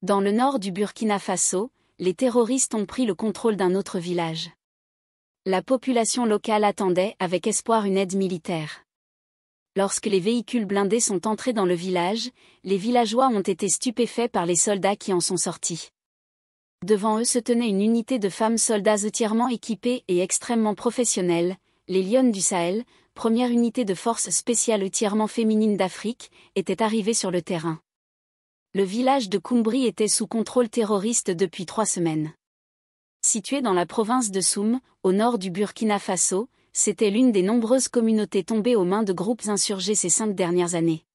Dans le nord du Burkina Faso, les terroristes ont pris le contrôle d'un autre village. La population locale attendait avec espoir une aide militaire. Lorsque les véhicules blindés sont entrés dans le village, les villageois ont été stupéfaits par les soldats qui en sont sortis. Devant eux se tenait une unité de femmes soldats entièrement équipées et extrêmement professionnelles, les Lionnes du Sahel, première unité de force spéciale entièrement féminine d'Afrique, étaient arrivées sur le terrain. Le village de Koumbri était sous contrôle terroriste depuis 3 semaines. Situé dans la province de Soum, au nord du Burkina Faso, c'était l'une des nombreuses communautés tombées aux mains de groupes insurgés ces 5 dernières années.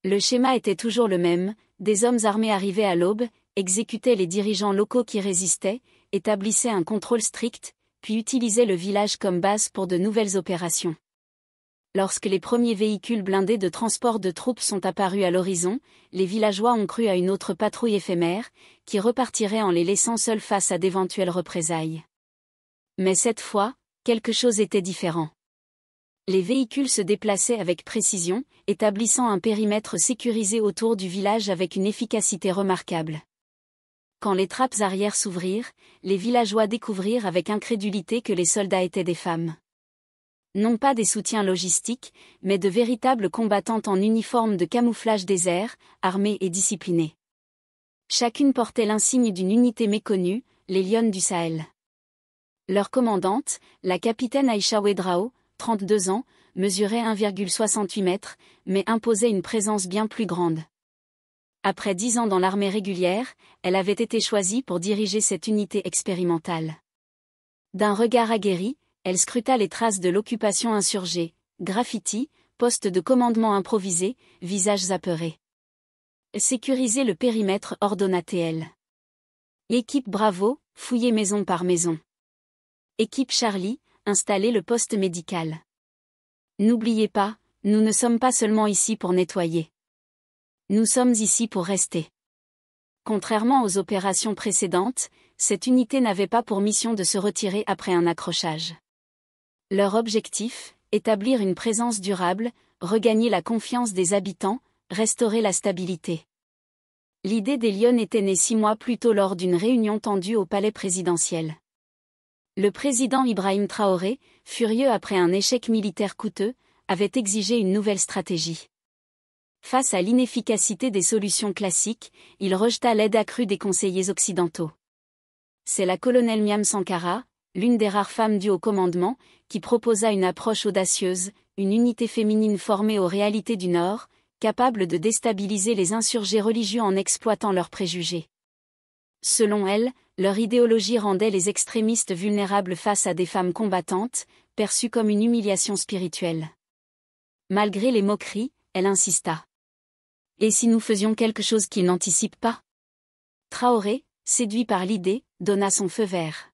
Le schéma était toujours le même, des hommes armés arrivaient à l'aube, exécutaient les dirigeants locaux qui résistaient, établissaient un contrôle strict, puis utilisaient le village comme base pour de nouvelles opérations. Lorsque les premiers véhicules blindés de transport de troupes sont apparus à l'horizon, les villageois ont cru à une autre patrouille éphémère, qui repartirait en les laissant seuls face à d'éventuelles représailles. Mais cette fois, quelque chose était différent. Les véhicules se déplaçaient avec précision, établissant un périmètre sécurisé autour du village avec une efficacité remarquable. Quand les trappes arrière s'ouvrirent, les villageois découvrirent avec incrédulité que les soldats étaient des femmes. Non pas des soutiens logistiques, mais de véritables combattantes en uniforme de camouflage des airs, armées et disciplinées. Chacune portait l'insigne d'une unité méconnue, les Lionnes du Sahel. Leur commandante, la capitaine Aïcha Ouedraogo, 32 ans, mesurait 1,68 mètres, mais imposait une présence bien plus grande. Après 10 ans dans l'armée régulière, elle avait été choisie pour diriger cette unité expérimentale. D'un regard aguerri, elle scruta les traces de l'occupation insurgée, graffitis, postes de commandement improvisés, visages apeurés. Sécuriser le périmètre ordonna-t-elle. Équipe Bravo, fouiller maison par maison. Équipe Charlie, installer le poste médical. N'oubliez pas, nous ne sommes pas seulement ici pour nettoyer. Nous sommes ici pour rester. Contrairement aux opérations précédentes, cette unité n'avait pas pour mission de se retirer après un accrochage. Leur objectif, établir une présence durable, regagner la confiance des habitants, restaurer la stabilité. L'idée des Lionnes était née 6 mois plus tôt lors d'une réunion tendue au palais présidentiel. Le président Ibrahim Traoré, furieux après un échec militaire coûteux, avait exigé une nouvelle stratégie. Face à l'inefficacité des solutions classiques, il rejeta l'aide accrue des conseillers occidentaux. C'est la colonelle Miam Sankara, l'une des rares femmes du haut commandement, qui proposa une approche audacieuse, une unité féminine formée aux réalités du Nord, capable de déstabiliser les insurgés religieux en exploitant leurs préjugés. Selon elle, leur idéologie rendait les extrémistes vulnérables face à des femmes combattantes, perçues comme une humiliation spirituelle. Malgré les moqueries, elle insista. Et si nous faisions quelque chose qu'ils n'anticipent pas? Traoré, séduit par l'idée, donna son feu vert.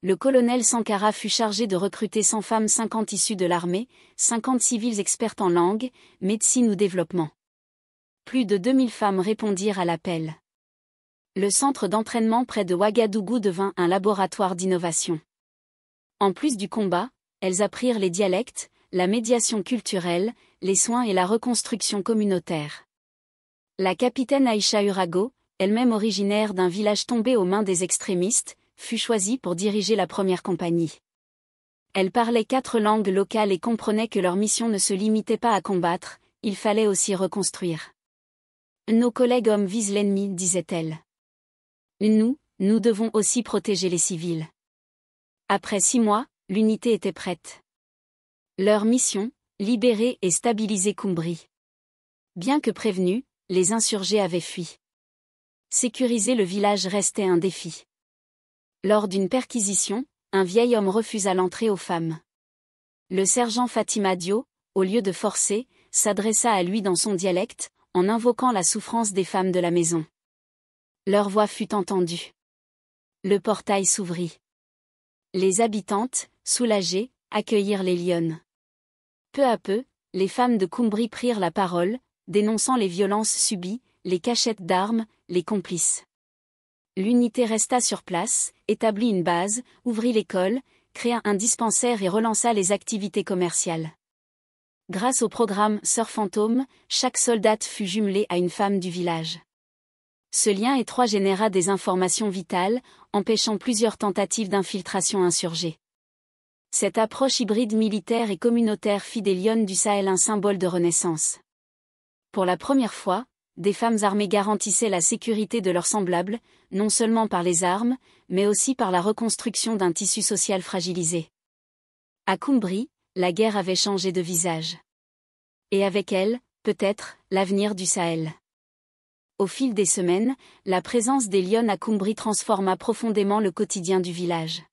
Le colonel Sankara fut chargé de recruter 100 femmes 50 issues de l'armée, 50 civils expertes en langue, médecine ou développement. Plus de 2000 femmes répondirent à l'appel. Le centre d'entraînement près de Ouagadougou devint un laboratoire d'innovation. En plus du combat, elles apprirent les dialectes, la médiation culturelle, les soins et la reconstruction communautaire. La capitaine Aïcha Ouedraogo, elle-même originaire d'un village tombé aux mains des extrémistes, fut choisie pour diriger la première compagnie. Elle parlait 4 langues locales et comprenait que leur mission ne se limitait pas à combattre, il fallait aussi reconstruire. Nos collègues hommes visent l'ennemi, disait-elle. Nous devons aussi protéger les civils. Après 6 mois, l'unité était prête. Leur mission, libérer et stabiliser Koumbri. Bien que prévenus, les insurgés avaient fui. Sécuriser le village restait un défi. Lors d'une perquisition, un vieil homme refusa l'entrée aux femmes. Le sergent Fatima Dio, au lieu de forcer, s'adressa à lui dans son dialecte, en invoquant la souffrance des femmes de la maison. Leur voix fut entendue. Le portail s'ouvrit. Les habitantes, soulagées, accueillirent les Lionnes. Peu à peu, les femmes de Koumbri prirent la parole, dénonçant les violences subies, les cachettes d'armes, les complices. L'unité resta sur place, établit une base, ouvrit l'école, créa un dispensaire et relança les activités commerciales. Grâce au programme Sœur Fantôme, chaque soldate fut jumelée à une femme du village. Ce lien étroit généra des informations vitales, empêchant plusieurs tentatives d'infiltration insurgée. Cette approche hybride militaire et communautaire fit des Lionnes du Sahel un symbole de renaissance. Pour la première fois, des femmes armées garantissaient la sécurité de leurs semblables, non seulement par les armes, mais aussi par la reconstruction d'un tissu social fragilisé. À Koumbri, la guerre avait changé de visage. Et avec elle, peut-être, l'avenir du Sahel. Au fil des semaines, la présence des Lionnes à Koumbri transforma profondément le quotidien du village.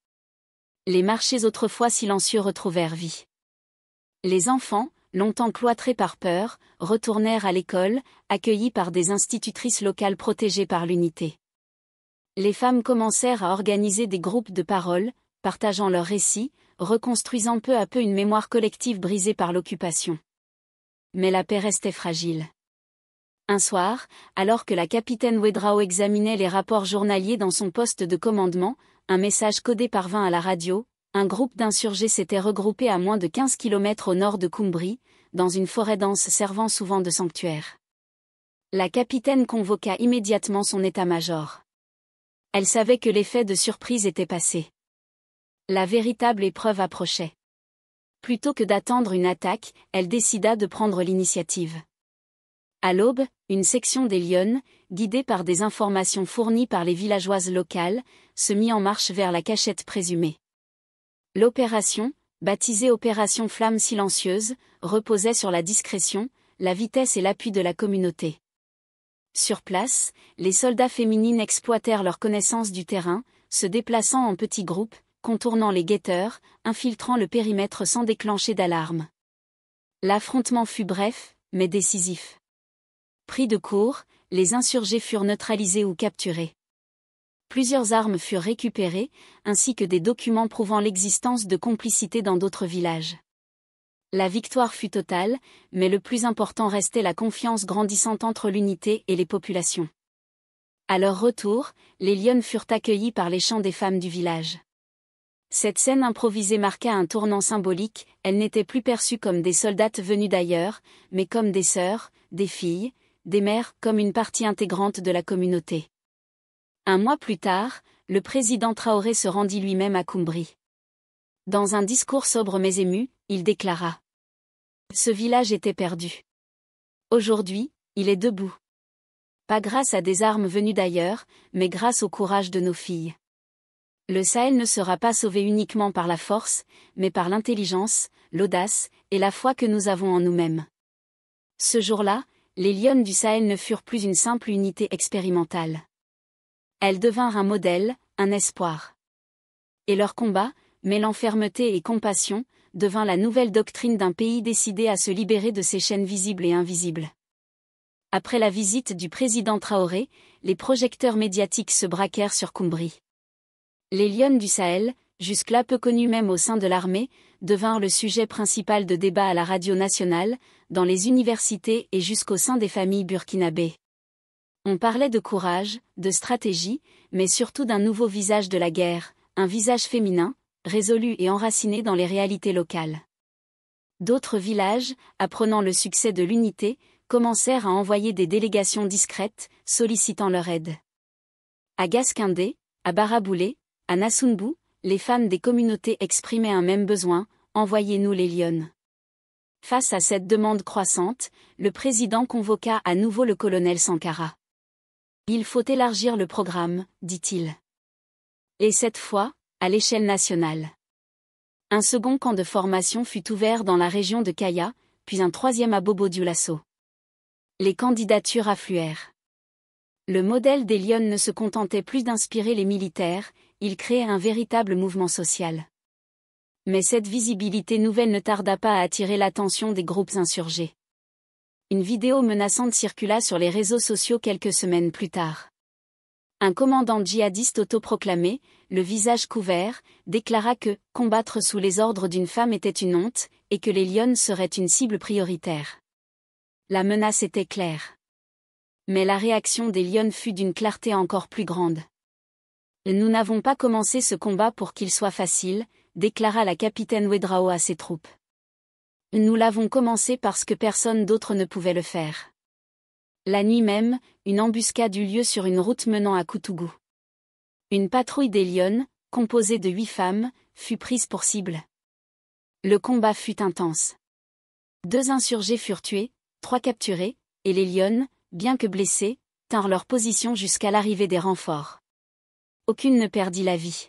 Les marchés autrefois silencieux retrouvèrent vie. Les enfants, longtemps cloîtrés par peur, retournèrent à l'école, accueillis par des institutrices locales protégées par l'unité. Les femmes commencèrent à organiser des groupes de parole, partageant leurs récits, reconstruisant peu à peu une mémoire collective brisée par l'occupation. Mais la paix restait fragile. Un soir, alors que la capitaine Ouédraogo examinait les rapports journaliers dans son poste de commandement, un message codé parvint à la radio. Un groupe d'insurgés s'était regroupé à moins de 15 km au nord de Koumbri, dans une forêt dense servant souvent de sanctuaire. La capitaine convoqua immédiatement son état-major. Elle savait que l'effet de surprise était passé. La véritable épreuve approchait. Plutôt que d'attendre une attaque, elle décida de prendre l'initiative. À l'aube, une section des Lionnes, guidée par des informations fournies par les villageoises locales, se mit en marche vers la cachette présumée. L'opération, baptisée Opération Flamme Silencieuse, reposait sur la discrétion, la vitesse et l'appui de la communauté. Sur place, les soldats féminines exploitèrent leur connaissance du terrain, se déplaçant en petits groupes, contournant les guetteurs, infiltrant le périmètre sans déclencher d'alarme. L'affrontement fut bref, mais décisif. Pris de court, les insurgés furent neutralisés ou capturés. Plusieurs armes furent récupérées, ainsi que des documents prouvant l'existence de complicité dans d'autres villages. La victoire fut totale, mais le plus important restait la confiance grandissante entre l'unité et les populations. À leur retour, les Lionnes furent accueillis par les chants des femmes du village. Cette scène improvisée marqua un tournant symbolique, elles n'étaient plus perçues comme des soldates venues d'ailleurs, mais comme des sœurs, des filles, des mères, comme une partie intégrante de la communauté. Un mois plus tard, le président Traoré se rendit lui-même à Koumbri. Dans un discours sobre mais ému, il déclara : ce village était perdu. Aujourd'hui, il est debout. Pas grâce à des armes venues d'ailleurs, mais grâce au courage de nos filles. Le Sahel ne sera pas sauvé uniquement par la force, mais par l'intelligence, l'audace, et la foi que nous avons en nous-mêmes. Ce jour-là, les Lionnes du Sahel ne furent plus une simple unité expérimentale. Elles devinrent un modèle, un espoir. Et leur combat, mêlant fermeté et compassion, devint la nouvelle doctrine d'un pays décidé à se libérer de ses chaînes visibles et invisibles. Après la visite du président Traoré, les projecteurs médiatiques se braquèrent sur Koumbri. Les Lionnes du Sahel, jusque-là peu connues même au sein de l'armée, devinrent le sujet principal de débat à la radio nationale, dans les universités et jusqu'au sein des familles burkinabées. On parlait de courage, de stratégie, mais surtout d'un nouveau visage de la guerre, un visage féminin, résolu et enraciné dans les réalités locales. D'autres villages, apprenant le succès de l'unité, commencèrent à envoyer des délégations discrètes, sollicitant leur aide. À Gaskindé, à Baraboulé, à Nassounbou, les femmes des communautés exprimaient un même besoin : envoyez-nous les Lionnes. Face à cette demande croissante, le président convoqua à nouveau le colonel Sankara. Il faut élargir le programme, dit-il. Et cette fois, à l'échelle nationale. Un second camp de formation fut ouvert dans la région de Kaya, puis un troisième à Bobo-Dioulasso. Les candidatures affluèrent. Le modèle des Lionnes ne se contentait plus d'inspirer les militaires, il créait un véritable mouvement social. Mais cette visibilité nouvelle ne tarda pas à attirer l'attention des groupes insurgés. Une vidéo menaçante circula sur les réseaux sociaux quelques semaines plus tard. Un commandant djihadiste autoproclamé, le visage couvert, déclara que combattre sous les ordres d'une femme était une honte, et que les Lionnes seraient une cible prioritaire. La menace était claire. Mais la réaction des Lionnes fut d'une clarté encore plus grande. Nous n'avons pas commencé ce combat pour qu'il soit facile, déclara la capitaine Ouédraogo à ses troupes. Nous l'avons commencé parce que personne d'autre ne pouvait le faire. La nuit même, une embuscade eut lieu sur une route menant à Koutougou. Une patrouille des Lionnes, composée de 8 femmes, fut prise pour cible. Le combat fut intense. 2 insurgés furent tués, 3 capturés, et les Lionnes, bien que blessées, tinrent leur position jusqu'à l'arrivée des renforts. Aucune ne perdit la vie.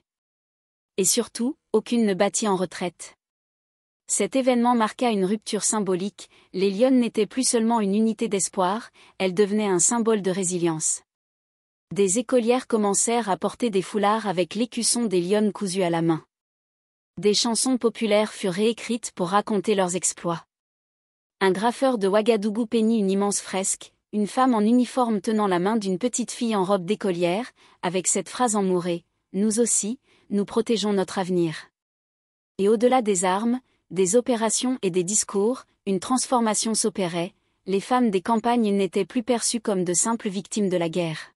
Et surtout, aucune ne battit en retraite. Cet événement marqua une rupture symbolique, les Lionnes n'étaient plus seulement une unité d'espoir, elles devenaient un symbole de résilience. Des écolières commencèrent à porter des foulards avec l'écusson des Lionnes cousus à la main. Des chansons populaires furent réécrites pour raconter leurs exploits. Un graffeur de Ouagadougou peignit une immense fresque, une femme en uniforme tenant la main d'une petite fille en robe d'écolière, avec cette phrase en mouré, « Nous aussi, nous protégeons notre avenir ». Et au-delà des armes, des opérations et des discours, une transformation s'opérait, les femmes des campagnes n'étaient plus perçues comme de simples victimes de la guerre.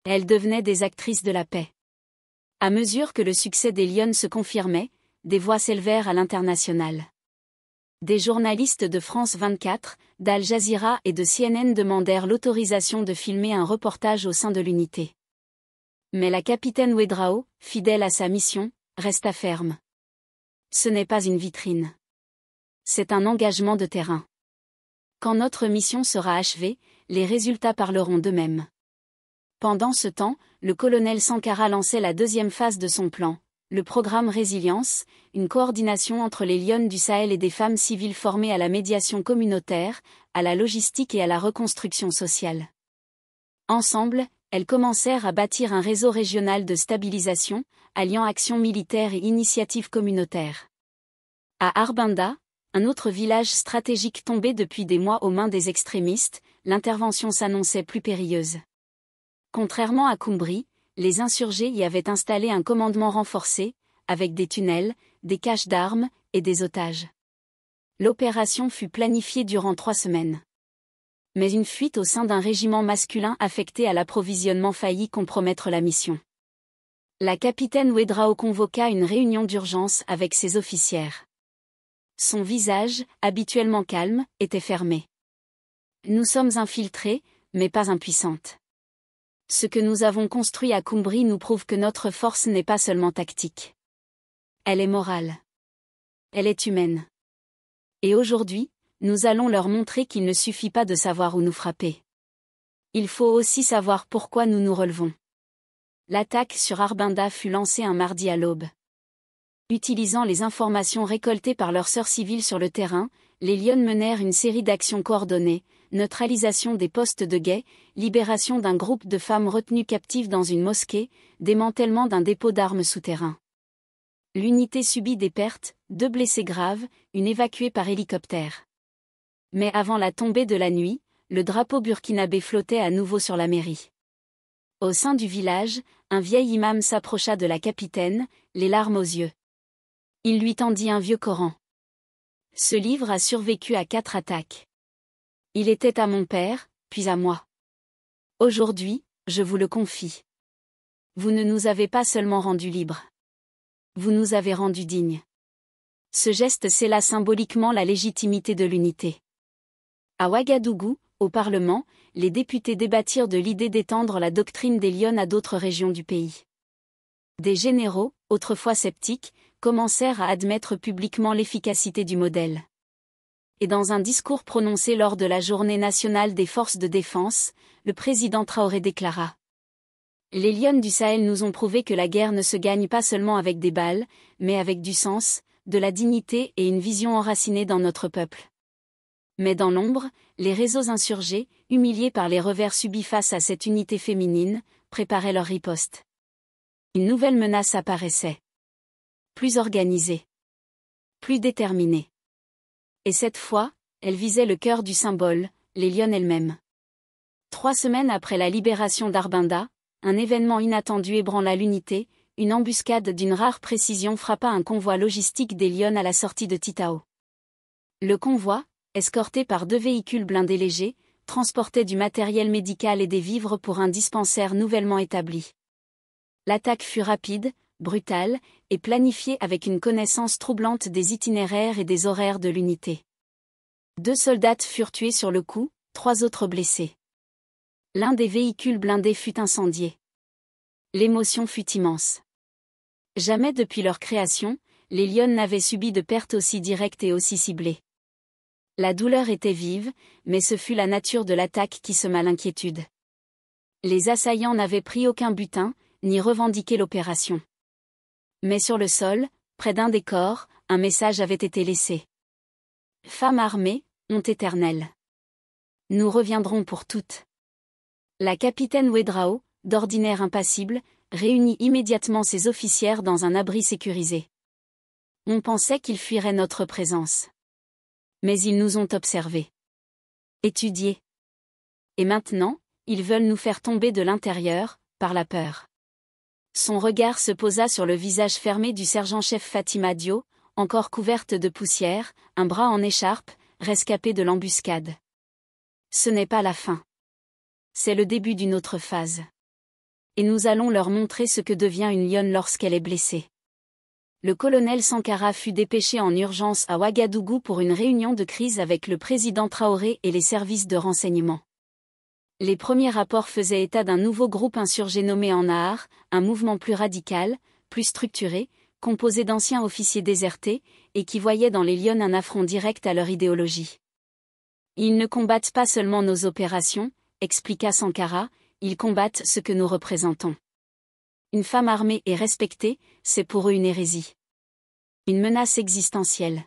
Elles devenaient des actrices de la paix. À mesure que le succès des Lionnes se confirmait, des voix s'élevèrent à l'international. Des journalistes de France 24, d'Al Jazeera et de CNN demandèrent l'autorisation de filmer un reportage au sein de l'unité. Mais la capitaine Ouédraogo, fidèle à sa mission, resta ferme. Ce n'est pas une vitrine. C'est un engagement de terrain. Quand notre mission sera achevée, les résultats parleront d'eux-mêmes. Pendant ce temps, le colonel Sankara lançait la 2e phase de son plan, le programme Résilience, une coordination entre les Lionnes du Sahel et des femmes civiles formées à la médiation communautaire, à la logistique et à la reconstruction sociale. Ensemble, elles commencèrent à bâtir un réseau régional de stabilisation, alliant action militaire et initiatives communautaires. À Arbinda, un autre village stratégique tombé depuis des mois aux mains des extrémistes, l'intervention s'annonçait plus périlleuse. Contrairement à Koumbri, les insurgés y avaient installé un commandement renforcé, avec des tunnels, des caches d'armes et des otages. L'opération fut planifiée durant 3 semaines. Mais une fuite au sein d'un régiment masculin affecté à l'approvisionnement faillit compromettre la mission. La capitaine Ouédraogo convoqua une réunion d'urgence avec ses officières. Son visage, habituellement calme, était fermé. « Nous sommes infiltrés, mais pas impuissantes. Ce que nous avons construit à Koumbri nous prouve que notre force n'est pas seulement tactique. Elle est morale. Elle est humaine. Et aujourd'hui, nous allons leur montrer qu'il ne suffit pas de savoir où nous frapper. Il faut aussi savoir pourquoi nous nous relevons. » L'attaque sur Arbinda fut lancée un mardi à l'aube. Utilisant les informations récoltées par leurs sœurs civiles sur le terrain, les Lionnes menèrent une série d'actions coordonnées, neutralisation des postes de guet, libération d'un groupe de femmes retenues captives dans une mosquée, démantèlement d'un dépôt d'armes souterrain. L'unité subit des pertes, 2 blessés graves, une évacuée par hélicoptère. Mais avant la tombée de la nuit, le drapeau burkinabé flottait à nouveau sur la mairie. Au sein du village, un vieil imam s'approcha de la capitaine, les larmes aux yeux. Il lui tendit un vieux Coran. Ce livre a survécu à 4 attaques. Il était à mon père, puis à moi. Aujourd'hui, je vous le confie. Vous ne nous avez pas seulement rendus libres. Vous nous avez rendus dignes. Ce geste scella symboliquement la légitimité de l'unité. À Ouagadougou, au Parlement, les députés débattirent de l'idée d'étendre la doctrine des Lionnes à d'autres régions du pays. Des généraux, autrefois sceptiques, commencèrent à admettre publiquement l'efficacité du modèle. Et dans un discours prononcé lors de la Journée nationale des forces de défense, le président Traoré déclara : « Les Lionnes du Sahel nous ont prouvé que la guerre ne se gagne pas seulement avec des balles, mais avec du sens, de la dignité et une vision enracinée dans notre peuple. » Mais dans l'ombre, les réseaux insurgés, humiliés par les revers subis face à cette unité féminine, préparaient leur riposte. Une nouvelle menace apparaissait. Plus organisée. Plus déterminée. Et cette fois, elle visait le cœur du symbole, les Lionnes elles-mêmes. 3 semaines après la libération d'Arbinda, un événement inattendu ébranla l'unité, une embuscade d'une rare précision frappa un convoi logistique des Lionnes à la sortie de Titao. Le convoi, escorté par 2 véhicules blindés légers, transportait du matériel médical et des vivres pour un dispensaire nouvellement établi. L'attaque fut rapide, brutale, et planifiée avec une connaissance troublante des itinéraires et des horaires de l'unité. 2 soldats furent tués sur le coup, 3 autres blessés. L'un des véhicules blindés fut incendié. L'émotion fut immense. Jamais depuis leur création, les Lions n'avaient subi de pertes aussi directes et aussi ciblées. La douleur était vive, mais ce fut la nature de l'attaque qui sema l'inquiétude. Les assaillants n'avaient pris aucun butin, ni revendiqué l'opération. Mais sur le sol, près d'un des corps, un message avait été laissé. Femmes armées, honte éternelle. Nous reviendrons pour toutes. La capitaine Wedrao, d'ordinaire impassible, réunit immédiatement ses officières dans un abri sécurisé. On pensait qu'ils fuiraient notre présence. Mais ils nous ont observés. Étudiés. Et maintenant, ils veulent nous faire tomber de l'intérieur, par la peur. Son regard se posa sur le visage fermé du sergent-chef Fatima Dio, encore couverte de poussière, un bras en écharpe, rescapé de l'embuscade. Ce n'est pas la fin. C'est le début d'une autre phase. Et nous allons leur montrer ce que devient une lionne lorsqu'elle est blessée. Le colonel Sankara fut dépêché en urgence à Ouagadougou pour une réunion de crise avec le président Traoré et les services de renseignement. Les premiers rapports faisaient état d'un nouveau groupe insurgé nommé En Nahar, un mouvement plus radical, plus structuré, composé d'anciens officiers désertés, et qui voyaient dans les Lions un affront direct à leur idéologie. Ils ne combattent pas seulement nos opérations, expliqua Sankara, ils combattent ce que nous représentons. Une femme armée et respectée, c'est pour eux une hérésie. Une menace existentielle.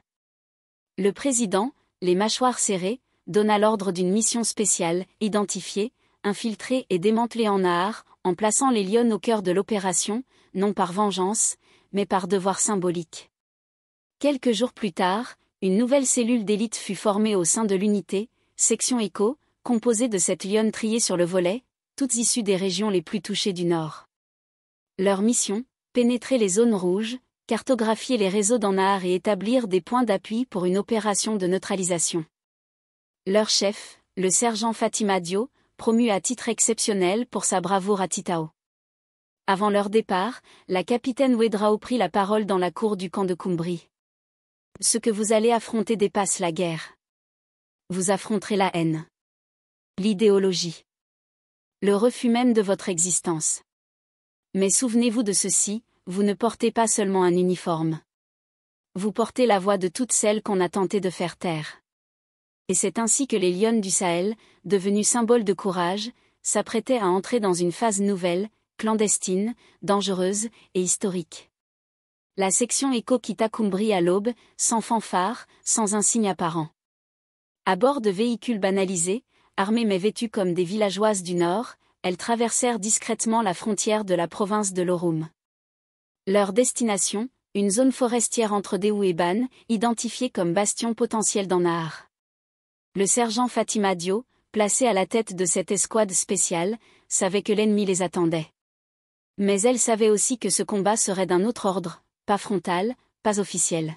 Le président, les mâchoires serrées, donna l'ordre d'une mission spéciale, identifier, infiltrer et démanteler En Nahar, en plaçant les Lions au cœur de l'opération, non par vengeance, mais par devoir symbolique. Quelques jours plus tard, une nouvelle cellule d'élite fut formée au sein de l'unité, section Écho, composée de 7 Lions triés sur le volet, toutes issues des régions les plus touchées du Nord. Leur mission, pénétrer les zones rouges, cartographier les réseaux d'En Nahar et établir des points d'appui pour une opération de neutralisation. Leur chef, le sergent Fatima Dio, promu à titre exceptionnel pour sa bravoure à Titao. Avant leur départ, la capitaine Wedrao prit la parole dans la cour du camp de Koumbri. Ce que vous allez affronter dépasse la guerre. Vous affronterez la haine. L'idéologie. Le refus même de votre existence. Mais souvenez-vous de ceci, vous ne portez pas seulement un uniforme. Vous portez la voix de toutes celles qu'on a tenté de faire taire. Et c'est ainsi que les Lions du Sahel, devenus symboles de courage, s'apprêtaient à entrer dans une phase nouvelle, clandestine, dangereuse et historique. La section Écho quitta Koumbri à l'aube, sans fanfare, sans un signe apparent. À bord de véhicules banalisés, armés mais vêtus comme des villageoises du Nord, elles traversèrent discrètement la frontière de la province de l'Oroum. Leur destination, une zone forestière entre Déhou et Ban, identifiée comme bastion potentiel d'En Nahar. Le sergent Fatima Dio, placé à la tête de cette escouade spéciale, savait que l'ennemi les attendait. Mais elle savait aussi que ce combat serait d'un autre ordre, pas frontal, pas officiel.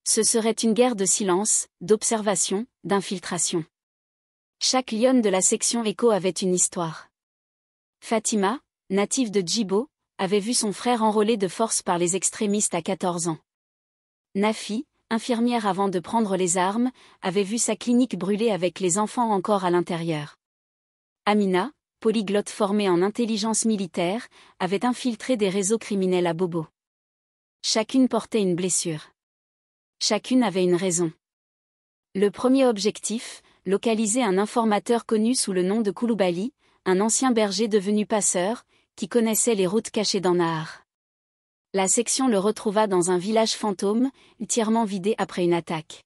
Ce serait une guerre de silence, d'observation, d'infiltration. Chaque Lion de la section Écho avait une histoire. Fatima, native de Djibo, avait vu son frère enrôlé de force par les extrémistes à 14 ans. Nafi, infirmière avant de prendre les armes, avait vu sa clinique brûler avec les enfants encore à l'intérieur. Amina, polyglotte formée en intelligence militaire, avait infiltré des réseaux criminels à Bobo. Chacune portait une blessure. Chacune avait une raison. Le premier objectif, localiser un informateur connu sous le nom de Koulibaly, un ancien berger devenu passeur, qui connaissait les routes cachées d'En Nahar. La section le retrouva dans un village fantôme, entièrement vidé après une attaque.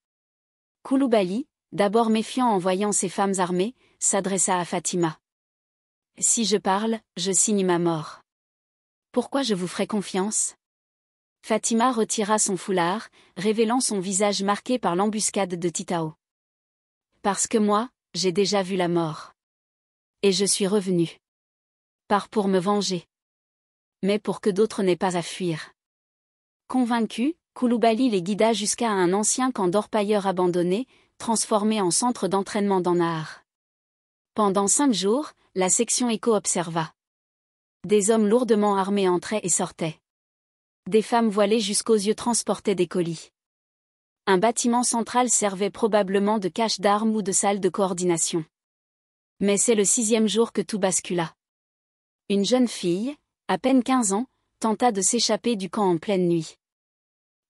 Koulibaly, d'abord méfiant en voyant ces femmes armées, s'adressa à Fatima. « Si je parle, je signe ma mort. Pourquoi je vous ferai confiance ?» Fatima retira son foulard, révélant son visage marqué par l'embuscade de Titao. « Parce que moi, j'ai déjà vu la mort. Et je suis revenue. Pas pour me venger. Mais pour que d'autres n'aient pas à fuir. » Convaincu, Koulibaly les guida jusqu'à un ancien camp d'orpailleurs abandonné, transformé en centre d'entraînement d'En Nahar. Pendant 5 jours, la section Écho observa. Des hommes lourdement armés entraient et sortaient. Des femmes voilées jusqu'aux yeux transportaient des colis. Un bâtiment central servait probablement de cache d'armes ou de salle de coordination. Mais c'est le 6e jour que tout bascula. Une jeune fille, à peine 15 ans, tenta de s'échapper du camp en pleine nuit.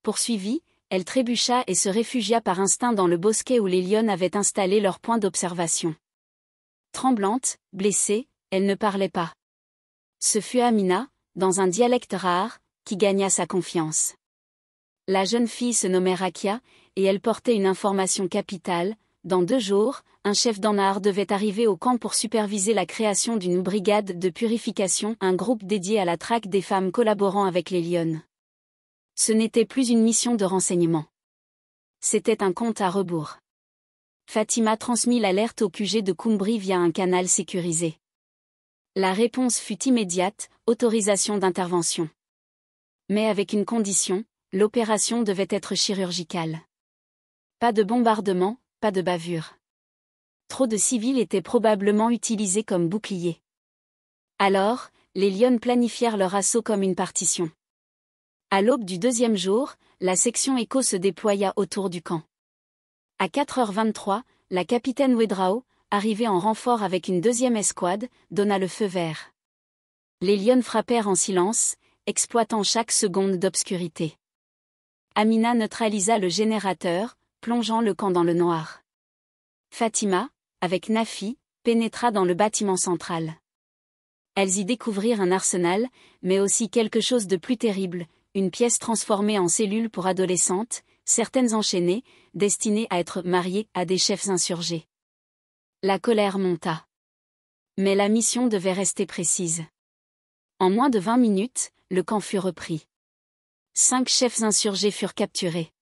Poursuivie, elle trébucha et se réfugia par instinct dans le bosquet où les lionnes avaient installé leur point d'observation. Tremblante, blessée, elle ne parlait pas. Ce fut Amina, dans un dialecte rare, qui gagna sa confiance. La jeune fille se nommait Rakia, et elle portait une information capitale. Dans 2 jours, un chef d'Anar devait arriver au camp pour superviser la création d'une brigade de purification, un groupe dédié à la traque des femmes collaborant avec les lionnes. Ce n'était plus une mission de renseignement. C'était un compte à rebours. Fatima transmit l'alerte au QG de Koumbri via un canal sécurisé. La réponse fut immédiate, autorisation d'intervention. Mais avec une condition, l'opération devait être chirurgicale. Pas de bombardement, pas de bavure. Trop de civils étaient probablement utilisés comme boucliers. Alors, les lionnes planifièrent leur assaut comme une partition. À l'aube du 2e jour, la section Echo se déploya autour du camp. À 4h23, la capitaine Wedrao, arrivée en renfort avec une 2e escouade, donna le feu vert. Les lionnes frappèrent en silence, exploitant chaque seconde d'obscurité. Amina neutralisa le générateur, plongeant le camp dans le noir. Fatima, avec Nafi, pénétra dans le bâtiment central. Elles y découvrirent un arsenal, mais aussi quelque chose de plus terrible, une pièce transformée en cellule pour adolescentes, certaines enchaînées, destinées à être mariées à des chefs insurgés. La colère monta. Mais la mission devait rester précise. En moins de 20 minutes, le camp fut repris. 5 chefs insurgés furent capturés.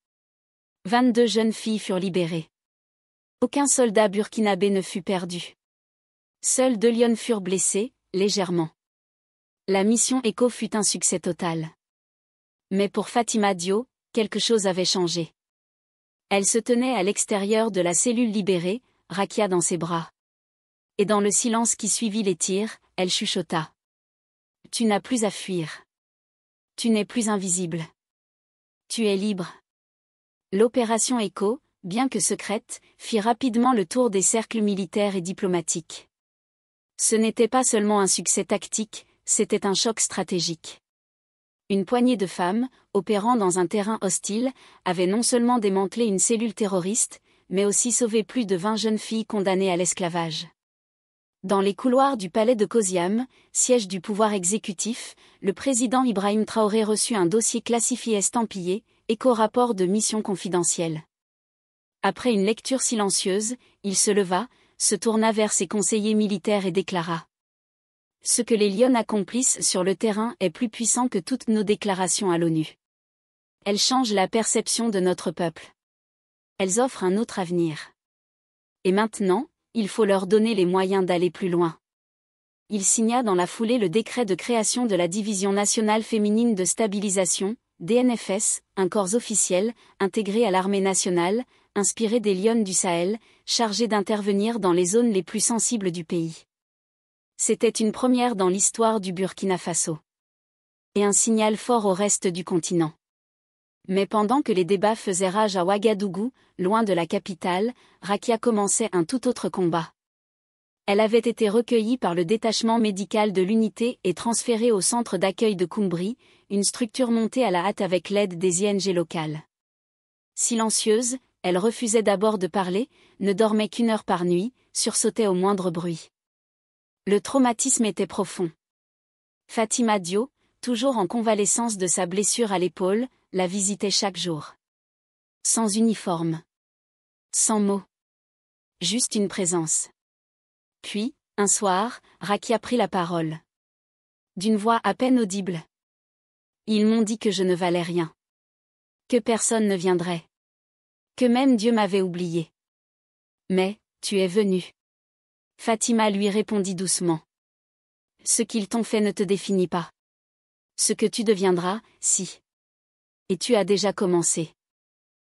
22 jeunes filles furent libérées. Aucun soldat burkinabé ne fut perdu. Seuls 2 lionnes furent blessées, légèrement. La mission Echo fut un succès total. Mais pour Fatima Dio, quelque chose avait changé. Elle se tenait à l'extérieur de la cellule libérée, Rakia dans ses bras. Et dans le silence qui suivit les tirs, elle chuchota. « Tu n'as plus à fuir. Tu n'es plus invisible. Tu es libre. » L'opération Echo, bien que secrète, fit rapidement le tour des cercles militaires et diplomatiques. Ce n'était pas seulement un succès tactique, c'était un choc stratégique. Une poignée de femmes, opérant dans un terrain hostile, avait non seulement démantelé une cellule terroriste, mais aussi sauvé plus de 20 jeunes filles condamnées à l'esclavage. Dans les couloirs du palais de Koziam, siège du pouvoir exécutif, le président Ibrahim Traoré reçut un dossier classifié estampillé, éco-rapport de mission confidentielle. Après une lecture silencieuse, il se leva, se tourna vers ses conseillers militaires et déclara : « Ce que les lionnes accomplissent sur le terrain est plus puissant que toutes nos déclarations à l'ONU. Elles changent la perception de notre peuple. Elles offrent un autre avenir. Et maintenant, il faut leur donner les moyens d'aller plus loin. » Il signa dans la foulée le décret de création de la Division nationale féminine de stabilisation, DNFS, un corps officiel, intégré à l'armée nationale, inspiré des lionnes du Sahel, chargé d'intervenir dans les zones les plus sensibles du pays. C'était une première dans l'histoire du Burkina Faso. Et un signal fort au reste du continent. Mais pendant que les débats faisaient rage à Ouagadougou, loin de la capitale, Rakia commençait un tout autre combat. Elle avait été recueillie par le détachement médical de l'unité et transférée au centre d'accueil de Koumbri, une structure montée à la hâte avec l'aide des ING locales. Silencieuse, elle refusait d'abord de parler, ne dormait qu'1 heure par nuit, sursautait au moindre bruit. Le traumatisme était profond. Fatima Dio, toujours en convalescence de sa blessure à l'épaule, la visitait chaque jour. Sans uniforme. Sans mots. Juste une présence. Puis, un soir, Rakia prit la parole. D'une voix à peine audible. Ils m'ont dit que je ne valais rien. Que personne ne viendrait. Que même Dieu m'avait oublié. Mais, tu es venu. Fatima lui répondit doucement. Ce qu'ils t'ont fait ne te définit pas. Ce que tu deviendras, si. Et tu as déjà commencé.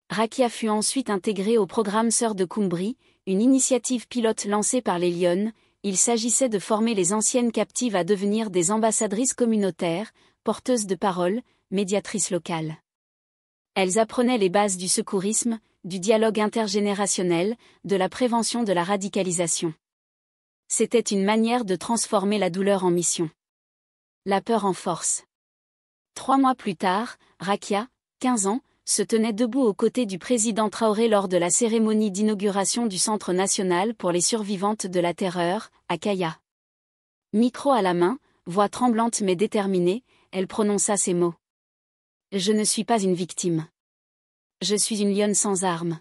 Rakia fut ensuite intégrée au programme Sœurs de Koumbri, une initiative pilote lancée par les Lionnes. Il s'agissait de former les anciennes captives à devenir des ambassadrices communautaires, porteuses de parole, médiatrices locales. Elles apprenaient les bases du secourisme, du dialogue intergénérationnel, de la prévention de la radicalisation. C'était une manière de transformer la douleur en mission. La peur en force. 3 mois plus tard, Rakia, 15 ans, se tenait debout aux côtés du président Traoré lors de la cérémonie d'inauguration du Centre national pour les survivantes de la terreur, à Kaya. Micro à la main, voix tremblante mais déterminée, elle prononça ces mots. « Je ne suis pas une victime. Je suis une lionne sans armes.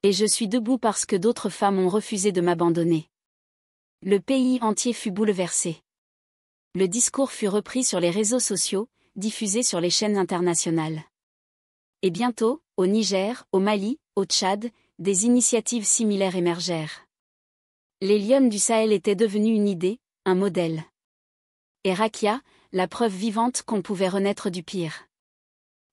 Et je suis debout parce que d'autres femmes ont refusé de m'abandonner. » Le pays entier fut bouleversé. Le discours fut repris sur les réseaux sociaux, diffusé sur les chaînes internationales. Et bientôt, au Niger, au Mali, au Tchad, des initiatives similaires émergèrent. Les lionnes du Sahel étaient devenues une idée, un modèle. Et Rakia, la preuve vivante qu'on pouvait renaître du pire.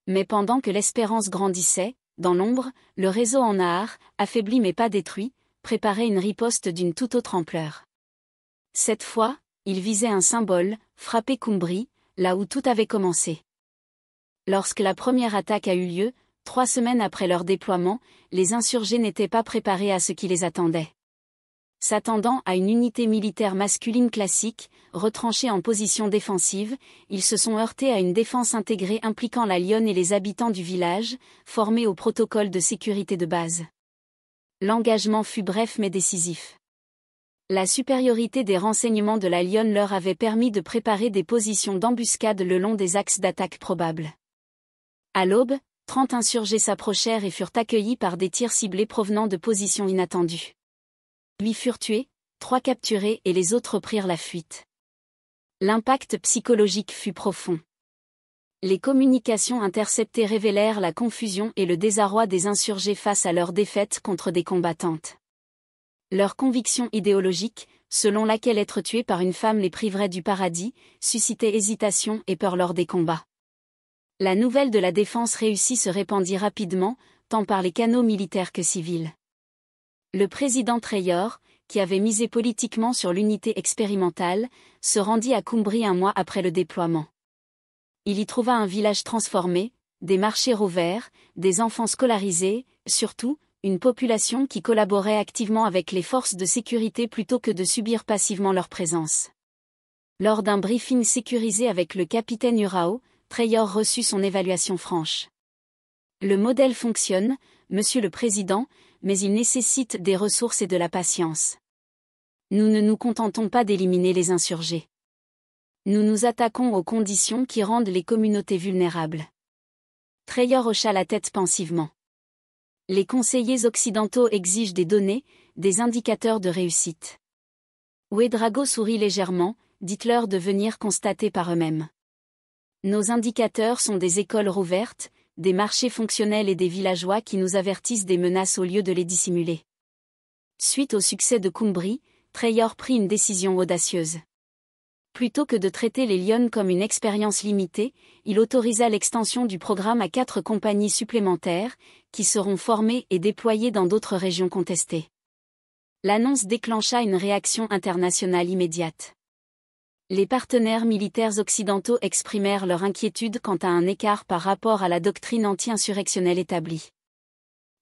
Mais pendant que l'espérance grandissait, dans l'ombre, le réseau en Nahar, affaibli mais pas détruit, préparait une riposte d'une toute autre ampleur. Cette fois, il visait un symbole, frapper Koumbri, là où tout avait commencé. Lorsque la première attaque a eu lieu, 3 semaines après leur déploiement, les insurgés n'étaient pas préparés à ce qui les attendait. S'attendant à une unité militaire masculine classique, retranchée en position défensive, ils se sont heurtés à une défense intégrée impliquant la lionne et les habitants du village, formés au protocole de sécurité de base. L'engagement fut bref mais décisif. La supériorité des renseignements de la lionne leur avait permis de préparer des positions d'embuscade le long des axes d'attaque probables. À l'aube, 30 insurgés s'approchèrent et furent accueillis par des tirs ciblés provenant de positions inattendues. 8 furent tués, 3 capturés et les autres prirent la fuite. L'impact psychologique fut profond. Les communications interceptées révélèrent la confusion et le désarroi des insurgés face à leur défaite contre des combattantes. Leur conviction idéologique, selon laquelle être tué par une femme les priverait du paradis, suscitait hésitation et peur lors des combats. La nouvelle de la défense réussie se répandit rapidement, tant par les canaux militaires que civils. Le président Traore, qui avait misé politiquement sur l'unité expérimentale, se rendit à Koumbri 1 mois après le déploiement. Il y trouva un village transformé, des marchés rouverts, des enfants scolarisés, surtout, une population qui collaborait activement avec les forces de sécurité plutôt que de subir passivement leur présence. Lors d'un briefing sécurisé avec le capitaine Urao, Traore reçut son évaluation franche. Le modèle fonctionne, Monsieur le Président, mais il nécessite des ressources et de la patience. Nous ne nous contentons pas d'éliminer les insurgés. Nous nous attaquons aux conditions qui rendent les communautés vulnérables. Traore hocha la tête pensivement. Les conseillers occidentaux exigent des données, des indicateurs de réussite. Ouedraogo sourit légèrement, dites-leur de venir constater par eux-mêmes. Nos indicateurs sont des écoles rouvertes, des marchés fonctionnels et des villageois qui nous avertissent des menaces au lieu de les dissimuler. Suite au succès de Koumbri, Traore prit une décision audacieuse. Plutôt que de traiter les lionnes comme une expérience limitée, il autorisa l'extension du programme à 4 compagnies supplémentaires, qui seront formées et déployées dans d'autres régions contestées. L'annonce déclencha une réaction internationale immédiate. Les partenaires militaires occidentaux exprimèrent leur inquiétude quant à un écart par rapport à la doctrine anti-insurrectionnelle établie.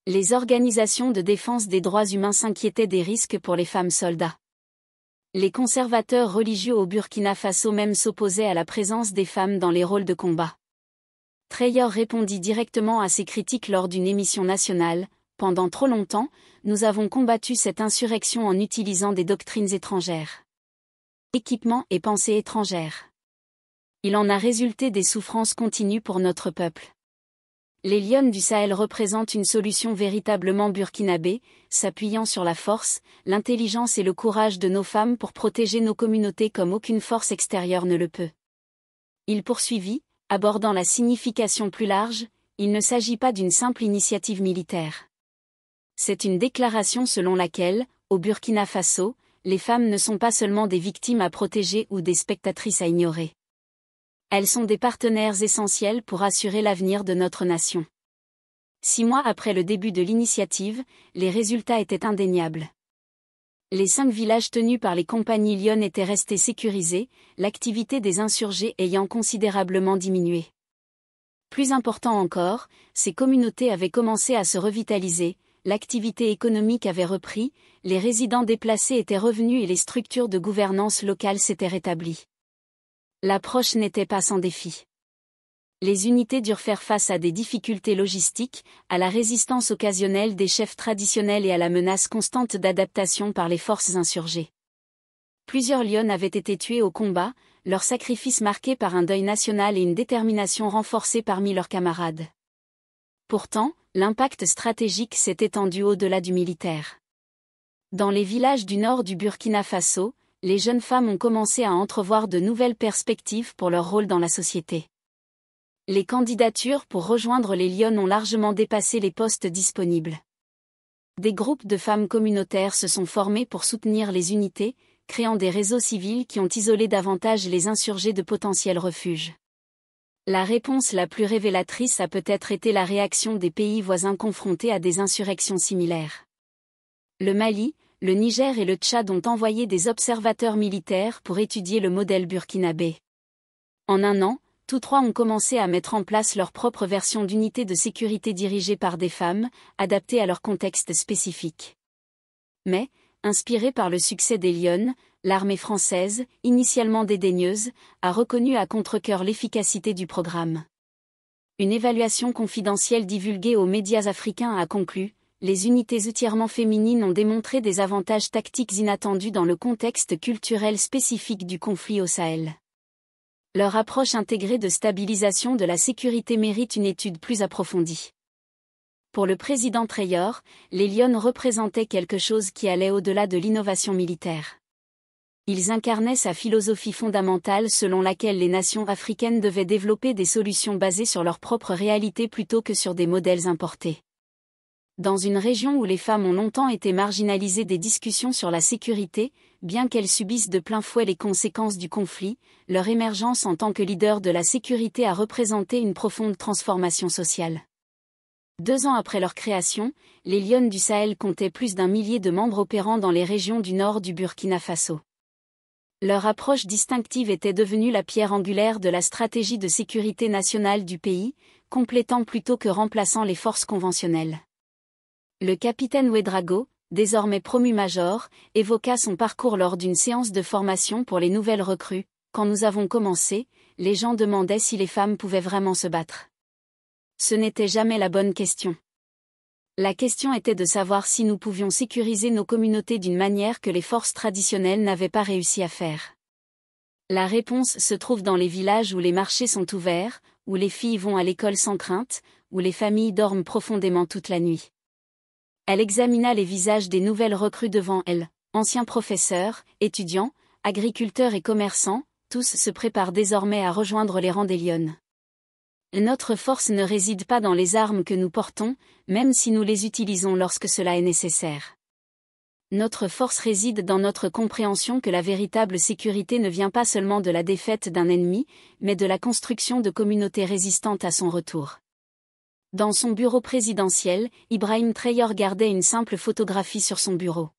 Les organisations de défense des droits humains s'inquiétaient des risques pour les femmes soldats. Les conservateurs religieux au Burkina Faso même s'opposaient à la présence des femmes dans les rôles de combat. Traore répondit directement à ces critiques lors d'une émission nationale. Pendant trop longtemps, nous avons combattu cette insurrection en utilisant des doctrines étrangères. Équipements et pensées étrangères. Il en a résulté des souffrances continues pour notre peuple. Les lionnes du Sahel représentent une solution véritablement burkinabé, s'appuyant sur la force, l'intelligence et le courage de nos femmes pour protéger nos communautés comme aucune force extérieure ne le peut. Il poursuivit, abordant la signification plus large, il ne s'agit pas d'une simple initiative militaire. C'est une déclaration selon laquelle, au Burkina Faso, les femmes ne sont pas seulement des victimes à protéger ou des spectatrices à ignorer. Elles sont des partenaires essentiels pour assurer l'avenir de notre nation. 6 mois après le début de l'initiative, les résultats étaient indéniables. Les 5 villages tenus par les compagnies lionnes étaient restés sécurisés, l'activité des insurgés ayant considérablement diminué. Plus important encore, ces communautés avaient commencé à se revitaliser, l'activité économique avait repris, les résidents déplacés étaient revenus et les structures de gouvernance locale s'étaient rétablies. L'approche n'était pas sans défi. Les unités durent faire face à des difficultés logistiques, à la résistance occasionnelle des chefs traditionnels et à la menace constante d'adaptation par les forces insurgées. Plusieurs Lyon avaient été tués au combat, leur sacrifice marqué par un deuil national et une détermination renforcée parmi leurs camarades. Pourtant, l'impact stratégique s'est étendu au-delà du militaire. Dans les villages du nord du Burkina Faso, les jeunes femmes ont commencé à entrevoir de nouvelles perspectives pour leur rôle dans la société. Les candidatures pour rejoindre les Lyon ont largement dépassé les postes disponibles. Des groupes de femmes communautaires se sont formés pour soutenir les unités, créant des réseaux civils qui ont isolé davantage les insurgés de potentiels refuges. La réponse la plus révélatrice a peut-être été la réaction des pays voisins confrontés à des insurrections similaires. Le Mali, le Niger et le Tchad ont envoyé des observateurs militaires pour étudier le modèle burkinabé. En un an, tous trois ont commencé à mettre en place leur propre version d'unité de sécurité dirigée par des femmes, adaptée à leur contexte spécifique. Mais, inspirée par le succès des Lyon, l'armée française, initialement dédaigneuse, a reconnu à contre-cœur l'efficacité du programme. Une évaluation confidentielle divulguée aux médias africains a conclu: les unités entièrement féminines ont démontré des avantages tactiques inattendus dans le contexte culturel spécifique du conflit au Sahel. Leur approche intégrée de stabilisation de la sécurité mérite une étude plus approfondie. Pour le président Traore, les Lyon représentaient quelque chose qui allait au-delà de l'innovation militaire. Ils incarnaient sa philosophie fondamentale selon laquelle les nations africaines devaient développer des solutions basées sur leur propre réalité plutôt que sur des modèles importés. Dans une région où les femmes ont longtemps été marginalisées des discussions sur la sécurité, bien qu'elles subissent de plein fouet les conséquences du conflit, leur émergence en tant que leader de la sécurité a représenté une profonde transformation sociale. 2 ans après leur création, les Lyon du Sahel comptaient plus d'1 millier de membres opérant dans les régions du nord du Burkina Faso. Leur approche distinctive était devenue la pierre angulaire de la stratégie de sécurité nationale du pays, complétant plutôt que remplaçant les forces conventionnelles. Le capitaine Ouedraogo, désormais promu major, évoqua son parcours lors d'une séance de formation pour les nouvelles recrues. Quand nous avons commencé, les gens demandaient si les femmes pouvaient vraiment se battre. Ce n'était jamais la bonne question. La question était de savoir si nous pouvions sécuriser nos communautés d'une manière que les forces traditionnelles n'avaient pas réussi à faire. La réponse se trouve dans les villages où les marchés sont ouverts, où les filles vont à l'école sans crainte, où les familles dorment profondément toute la nuit. Elle examina les visages des nouvelles recrues devant elle, anciens professeurs, étudiants, agriculteurs et commerçants, tous se préparent désormais à rejoindre les rangs des Lyon. Notre force ne réside pas dans les armes que nous portons, même si nous les utilisons lorsque cela est nécessaire. Notre force réside dans notre compréhension que la véritable sécurité ne vient pas seulement de la défaite d'un ennemi, mais de la construction de communautés résistantes à son retour. Dans son bureau présidentiel, Ibrahim Traore gardait une simple photographie sur son bureau.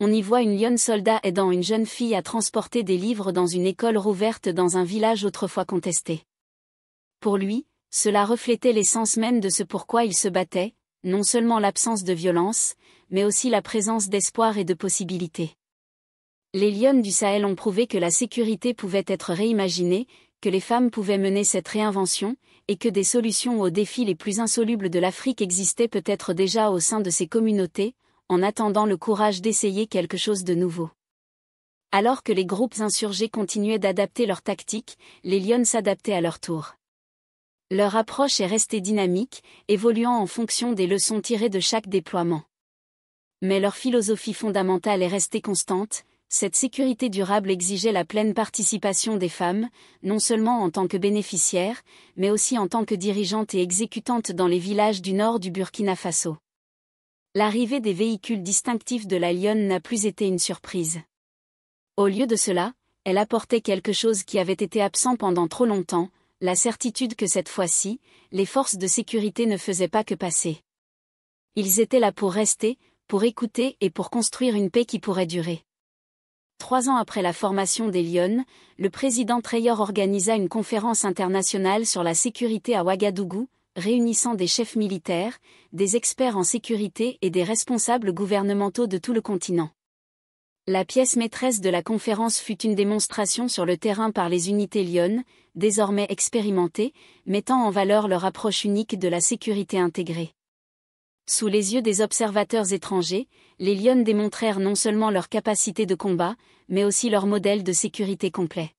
On y voit une Lyon soldat aidant une jeune fille à transporter des livres dans une école rouverte dans un village autrefois contesté. Pour lui, cela reflétait l'essence même de ce pourquoi il se battait, non seulement l'absence de violence, mais aussi la présence d'espoir et de possibilités. Les Lyon du Sahel ont prouvé que la sécurité pouvait être réimaginée, que les femmes pouvaient mener cette réinvention, et que des solutions aux défis les plus insolubles de l'Afrique existaient peut-être déjà au sein de ces communautés, en attendant le courage d'essayer quelque chose de nouveau. Alors que les groupes insurgés continuaient d'adapter leurs tactiques, les Lyon s'adaptaient à leur tour. Leur approche est restée dynamique, évoluant en fonction des leçons tirées de chaque déploiement. Mais leur philosophie fondamentale est restée constante. Cette sécurité durable exigeait la pleine participation des femmes, non seulement en tant que bénéficiaires, mais aussi en tant que dirigeantes et exécutantes dans les villages du nord du Burkina Faso. L'arrivée des véhicules distinctifs de la Lyon n'a plus été une surprise. Au lieu de cela, elle apportait quelque chose qui avait été absent pendant trop longtemps, la certitude que cette fois-ci, les forces de sécurité ne faisaient pas que passer. Ils étaient là pour rester, pour écouter et pour construire une paix qui pourrait durer. 3 ans après la formation des Lyon, le président Traore organisa une conférence internationale sur la sécurité à Ouagadougou, réunissant des chefs militaires, des experts en sécurité et des responsables gouvernementaux de tout le continent. La pièce maîtresse de la conférence fut une démonstration sur le terrain par les unités Lyon, désormais expérimentées, mettant en valeur leur approche unique de la sécurité intégrée. Sous les yeux des observateurs étrangers, les Lyon démontrèrent non seulement leur capacité de combat, mais aussi leur modèle de sécurité complet.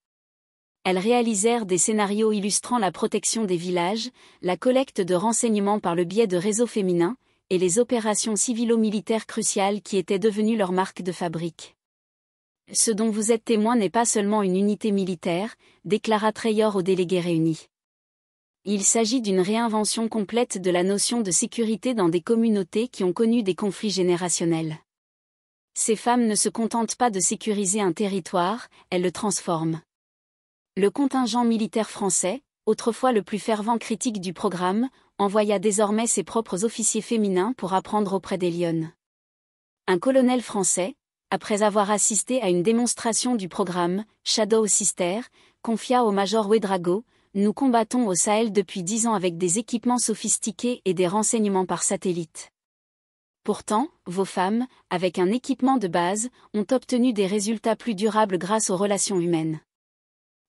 Elles réalisèrent des scénarios illustrant la protection des villages, la collecte de renseignements par le biais de réseaux féminins, et les opérations civilo-militaires cruciales qui étaient devenues leur marque de fabrique. Ce dont vous êtes témoin n'est pas seulement une unité militaire, déclara Trayor aux délégués réunis. Il s'agit d'une réinvention complète de la notion de sécurité dans des communautés qui ont connu des conflits générationnels. Ces femmes ne se contentent pas de sécuriser un territoire, elles le transforment. Le contingent militaire français, autrefois le plus fervent critique du programme, envoya désormais ses propres officiers féminins pour apprendre auprès des Lyon. Un colonel français, après avoir assisté à une démonstration du programme Shadow Sister, confia au major Ouedraogo, « Nous combattons au Sahel depuis 10 ans avec des équipements sophistiqués et des renseignements par satellite. Pourtant, vos femmes, avec un équipement de base, ont obtenu des résultats plus durables grâce aux relations humaines. »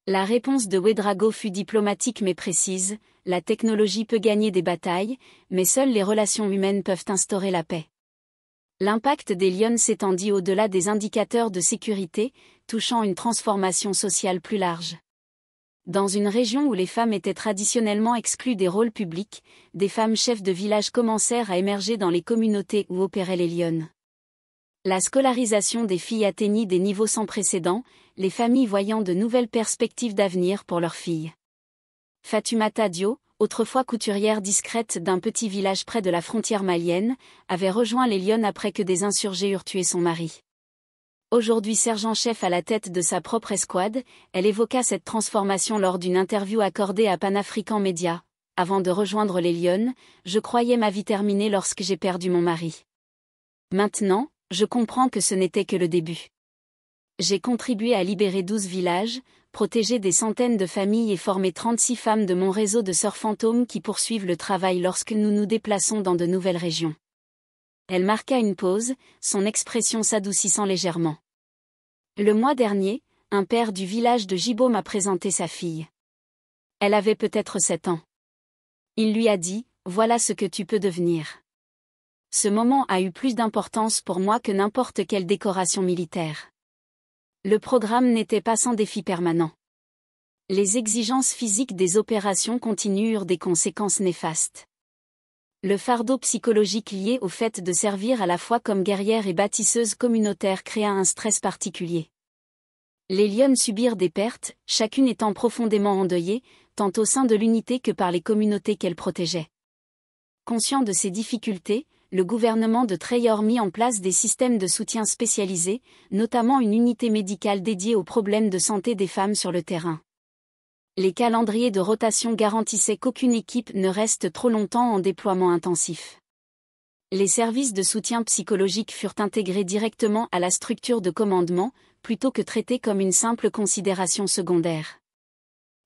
La réponse de Ouedraogo fut diplomatique mais précise, « La technologie peut gagner des batailles, mais seules les relations humaines peuvent instaurer la paix. » L'impact des Lyon s'étendit au-delà des indicateurs de sécurité, touchant une transformation sociale plus large. Dans une région où les femmes étaient traditionnellement exclues des rôles publics, des femmes chefs de village commencèrent à émerger dans les communautés où opéraient les Lyon. La scolarisation des filles atteignit des niveaux sans précédent, les familles voyant de nouvelles perspectives d'avenir pour leurs filles. Fatoumata Dio, autrefois couturière discrète d'un petit village près de la frontière malienne, avait rejoint les Lyon après que des insurgés eurent tué son mari. Aujourd'hui sergent-chef à la tête de sa propre escouade, elle évoqua cette transformation lors d'une interview accordée à Pan-African Media. « Avant de rejoindre les Lyon, je croyais ma vie terminée lorsque j'ai perdu mon mari. Maintenant, je comprends que ce n'était que le début. J'ai contribué à libérer 12 villages, protéger des centaines de familles et former 36 femmes de mon réseau de sœurs fantômes qui poursuivent le travail lorsque nous nous déplaçons dans de nouvelles régions. » Elle marqua une pause, son expression s'adoucissant légèrement. Le mois dernier, un père du village de Jibo m'a présenté sa fille. Elle avait peut-être 7 ans. Il lui a dit, « Voilà ce que tu peux devenir. » Ce moment a eu plus d'importance pour moi que n'importe quelle décoration militaire. Le programme n'était pas sans défi permanent. Les exigences physiques des opérations continues eurent des conséquences néfastes. Le fardeau psychologique lié au fait de servir à la fois comme guerrière et bâtisseuse communautaire créa un stress particulier. Les Lyon subirent des pertes, chacune étant profondément endeuillée, tant au sein de l'unité que par les communautés qu'elles protégeaient. Conscient de ces difficultés, le gouvernement de Trayor mit en place des systèmes de soutien spécialisés, notamment une unité médicale dédiée aux problèmes de santé des femmes sur le terrain. Les calendriers de rotation garantissaient qu'aucune équipe ne reste trop longtemps en déploiement intensif. Les services de soutien psychologique furent intégrés directement à la structure de commandement, plutôt que traités comme une simple considération secondaire.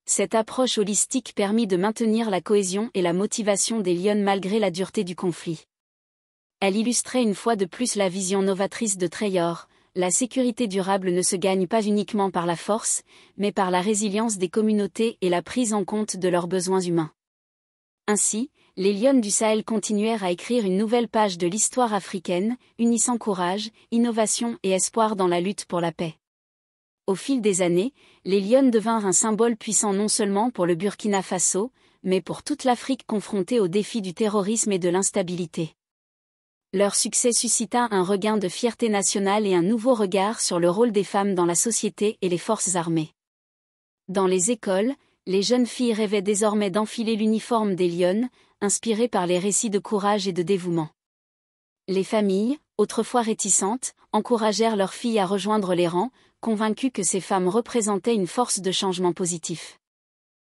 Cette approche holistique permit de maintenir la cohésion et la motivation des Lyon malgré la dureté du conflit. Elle illustrait une fois de plus la vision novatrice de Trayor. La sécurité durable ne se gagne pas uniquement par la force, mais par la résilience des communautés et la prise en compte de leurs besoins humains. Ainsi, les Lyon du Sahel continuèrent à écrire une nouvelle page de l'histoire africaine, unissant courage, innovation et espoir dans la lutte pour la paix. Au fil des années, les Lyon devinrent un symbole puissant non seulement pour le Burkina Faso, mais pour toute l'Afrique confrontée aux défis du terrorisme et de l'instabilité. Leur succès suscita un regain de fierté nationale et un nouveau regard sur le rôle des femmes dans la société et les forces armées. Dans les écoles, les jeunes filles rêvaient désormais d'enfiler l'uniforme des Lyon, inspirées par les récits de courage et de dévouement. Les familles, autrefois réticentes, encouragèrent leurs filles à rejoindre les rangs, convaincues que ces femmes représentaient une force de changement positif.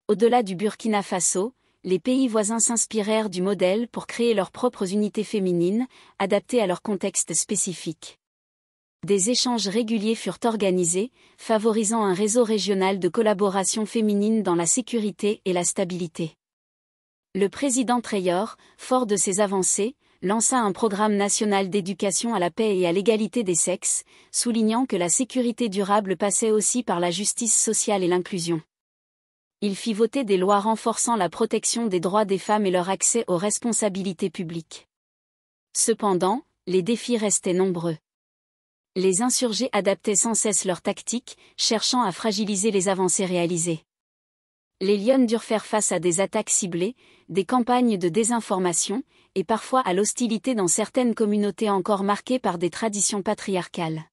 Au-delà du Burkina Faso, les pays voisins s'inspirèrent du modèle pour créer leurs propres unités féminines, adaptées à leur contexte spécifique. Des échanges réguliers furent organisés, favorisant un réseau régional de collaboration féminine dans la sécurité et la stabilité. Le président Traore, fort de ses avancées, lança un programme national d'éducation à la paix et à l'égalité des sexes, soulignant que la sécurité durable passait aussi par la justice sociale et l'inclusion. Il fit voter des lois renforçant la protection des droits des femmes et leur accès aux responsabilités publiques. Cependant, les défis restaient nombreux. Les insurgés adaptaient sans cesse leurs tactiques, cherchant à fragiliser les avancées réalisées. Les Lionnes durent faire face à des attaques ciblées, des campagnes de désinformation, et parfois à l'hostilité dans certaines communautés encore marquées par des traditions patriarcales.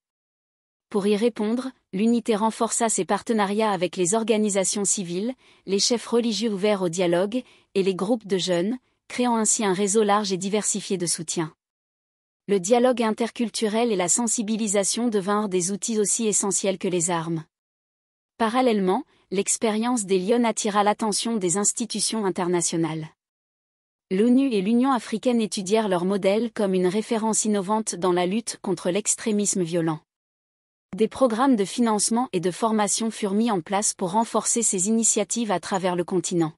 Pour y répondre, l'unité renforça ses partenariats avec les organisations civiles, les chefs religieux ouverts au dialogue, et les groupes de jeunes, créant ainsi un réseau large et diversifié de soutien. Le dialogue interculturel et la sensibilisation devinrent des outils aussi essentiels que les armes. Parallèlement, l'expérience des Lionnes attira l'attention des institutions internationales. L'ONU et l'Union africaine étudièrent leur modèle comme une référence innovante dans la lutte contre l'extrémisme violent. Des programmes de financement et de formation furent mis en place pour renforcer ces initiatives à travers le continent.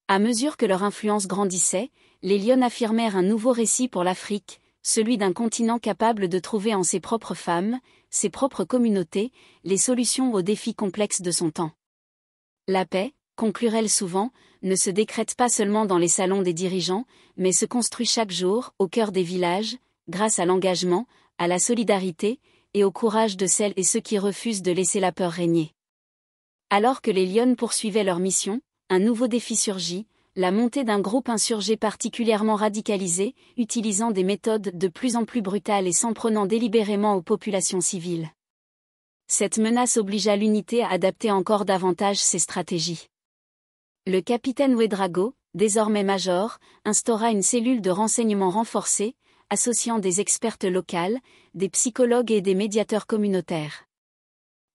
À mesure que leur influence grandissait, les Lionnes affirmèrent un nouveau récit pour l'Afrique, celui d'un continent capable de trouver en ses propres femmes, ses propres communautés, les solutions aux défis complexes de son temps. La paix, conclurent-elles souvent, ne se décrète pas seulement dans les salons des dirigeants, mais se construit chaque jour, au cœur des villages, grâce à l'engagement, à la solidarité, et au courage de celles et ceux qui refusent de laisser la peur régner. Alors que les Lionnes poursuivaient leur mission, un nouveau défi surgit, la montée d'un groupe insurgé particulièrement radicalisé, utilisant des méthodes de plus en plus brutales et s'en prenant délibérément aux populations civiles. Cette menace obligea l'unité à adapter encore davantage ses stratégies. Le capitaine Ouédraogo, désormais major, instaura une cellule de renseignement renforcée, associant des expertes locales, des psychologues et des médiateurs communautaires.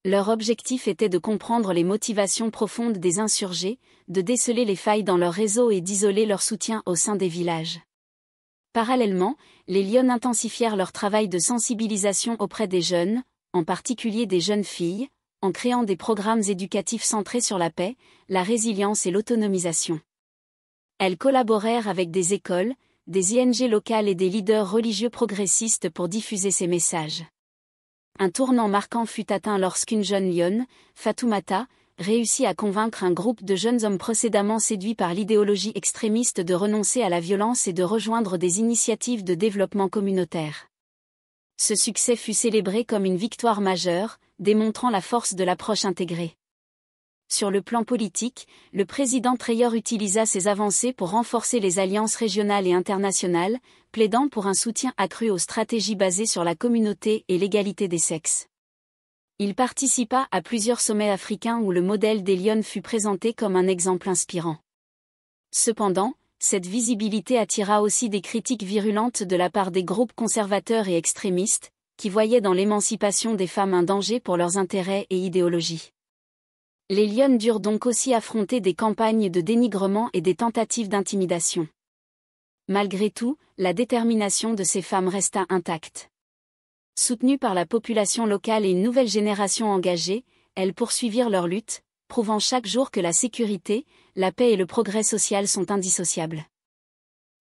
Leur objectif était de comprendre les motivations profondes des insurgés, de déceler les failles dans leur réseau et d'isoler leur soutien au sein des villages. Parallèlement, les Lionnes intensifièrent leur travail de sensibilisation auprès des jeunes, en particulier des jeunes filles, en créant des programmes éducatifs centrés sur la paix, la résilience et l'autonomisation. Elles collaborèrent avec des écoles, des ONG locales et des leaders religieux progressistes pour diffuser ces messages. Un tournant marquant fut atteint lorsqu'une jeune lionne, Fatoumata, réussit à convaincre un groupe de jeunes hommes précédemment séduits par l'idéologie extrémiste de renoncer à la violence et de rejoindre des initiatives de développement communautaire. Ce succès fut célébré comme une victoire majeure, démontrant la force de l'approche intégrée. Sur le plan politique, le président Traore utilisa ces avancées pour renforcer les alliances régionales et internationales, plaidant pour un soutien accru aux stratégies basées sur la communauté et l'égalité des sexes. Il participa à plusieurs sommets africains où le modèle des Lionnes fut présenté comme un exemple inspirant. Cependant, cette visibilité attira aussi des critiques virulentes de la part des groupes conservateurs et extrémistes, qui voyaient dans l'émancipation des femmes un danger pour leurs intérêts et idéologies. Les Lionnes durent donc aussi affronter des campagnes de dénigrement et des tentatives d'intimidation. Malgré tout, la détermination de ces femmes resta intacte. Soutenues par la population locale et une nouvelle génération engagée, elles poursuivirent leur lutte, prouvant chaque jour que la sécurité, la paix et le progrès social sont indissociables.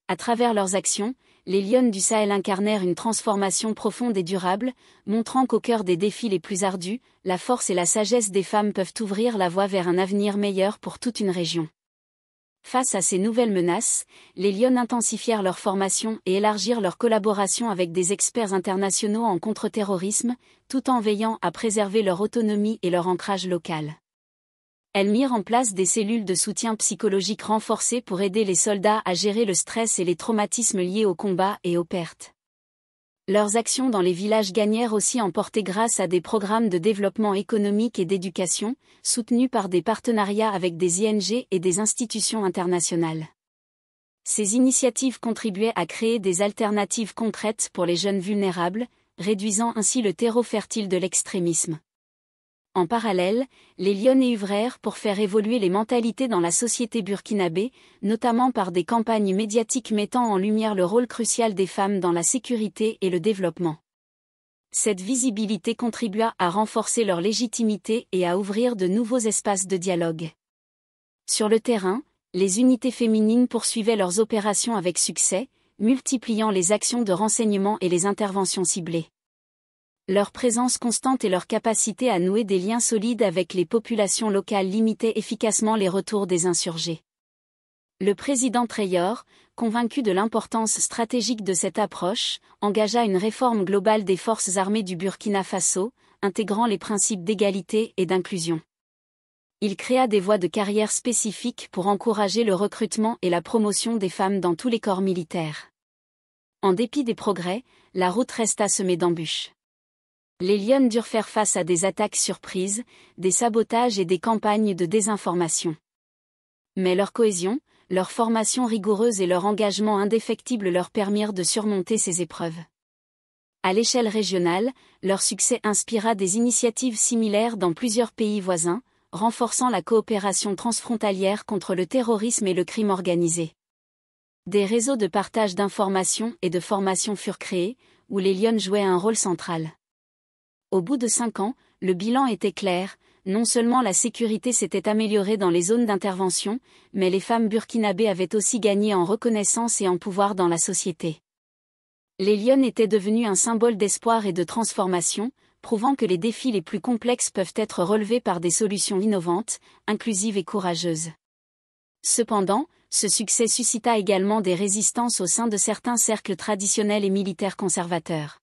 À travers leurs actions, les Lionnes du Sahel incarnèrent une transformation profonde et durable, montrant qu'au cœur des défis les plus ardus, la force et la sagesse des femmes peuvent ouvrir la voie vers un avenir meilleur pour toute une région. Face à ces nouvelles menaces, les Lionnes intensifièrent leur formation et élargirent leur collaboration avec des experts internationaux en contre-terrorisme, tout en veillant à préserver leur autonomie et leur ancrage local. Elles mirent en place des cellules de soutien psychologique renforcées pour aider les soldats à gérer le stress et les traumatismes liés au combat et aux pertes. Leurs actions dans les villages gagnèrent aussi en portée grâce à des programmes de développement économique et d'éducation, soutenus par des partenariats avec des ONG et des institutions internationales. Ces initiatives contribuaient à créer des alternatives concrètes pour les jeunes vulnérables, réduisant ainsi le terreau fertile de l'extrémisme. En parallèle, les Lionnes œuvrèrent pour faire évoluer les mentalités dans la société burkinabé, notamment par des campagnes médiatiques mettant en lumière le rôle crucial des femmes dans la sécurité et le développement. Cette visibilité contribua à renforcer leur légitimité et à ouvrir de nouveaux espaces de dialogue. Sur le terrain, Les unités féminines poursuivaient leurs opérations avec succès, multipliant les actions de renseignement et les interventions ciblées. Leur présence constante et leur capacité à nouer des liens solides avec les populations locales limitaient efficacement les retours des insurgés. Le président Traore, convaincu de l'importance stratégique de cette approche, engagea une réforme globale des forces armées du Burkina Faso, intégrant les principes d'égalité et d'inclusion. Il créa des voies de carrière spécifiques pour encourager le recrutement et la promotion des femmes dans tous les corps militaires. En dépit des progrès, la route resta semée d'embûches. Les Lionnes durent faire face à des attaques surprises, des sabotages et des campagnes de désinformation. Mais leur cohésion, leur formation rigoureuse et leur engagement indéfectible leur permirent de surmonter ces épreuves. À l'échelle régionale, leur succès inspira des initiatives similaires dans plusieurs pays voisins, renforçant la coopération transfrontalière contre le terrorisme et le crime organisé. Des réseaux de partage d'informations et de formation furent créés, où les Lionnes jouaient un rôle central. Au bout de 5 ans, le bilan était clair, non seulement la sécurité s'était améliorée dans les zones d'intervention, mais les femmes burkinabées avaient aussi gagné en reconnaissance et en pouvoir dans la société. Les Lionnes étaient devenues un symbole d'espoir et de transformation, prouvant que les défis les plus complexes peuvent être relevés par des solutions innovantes, inclusives et courageuses. Cependant, ce succès suscita également des résistances au sein de certains cercles traditionnels et militaires conservateurs.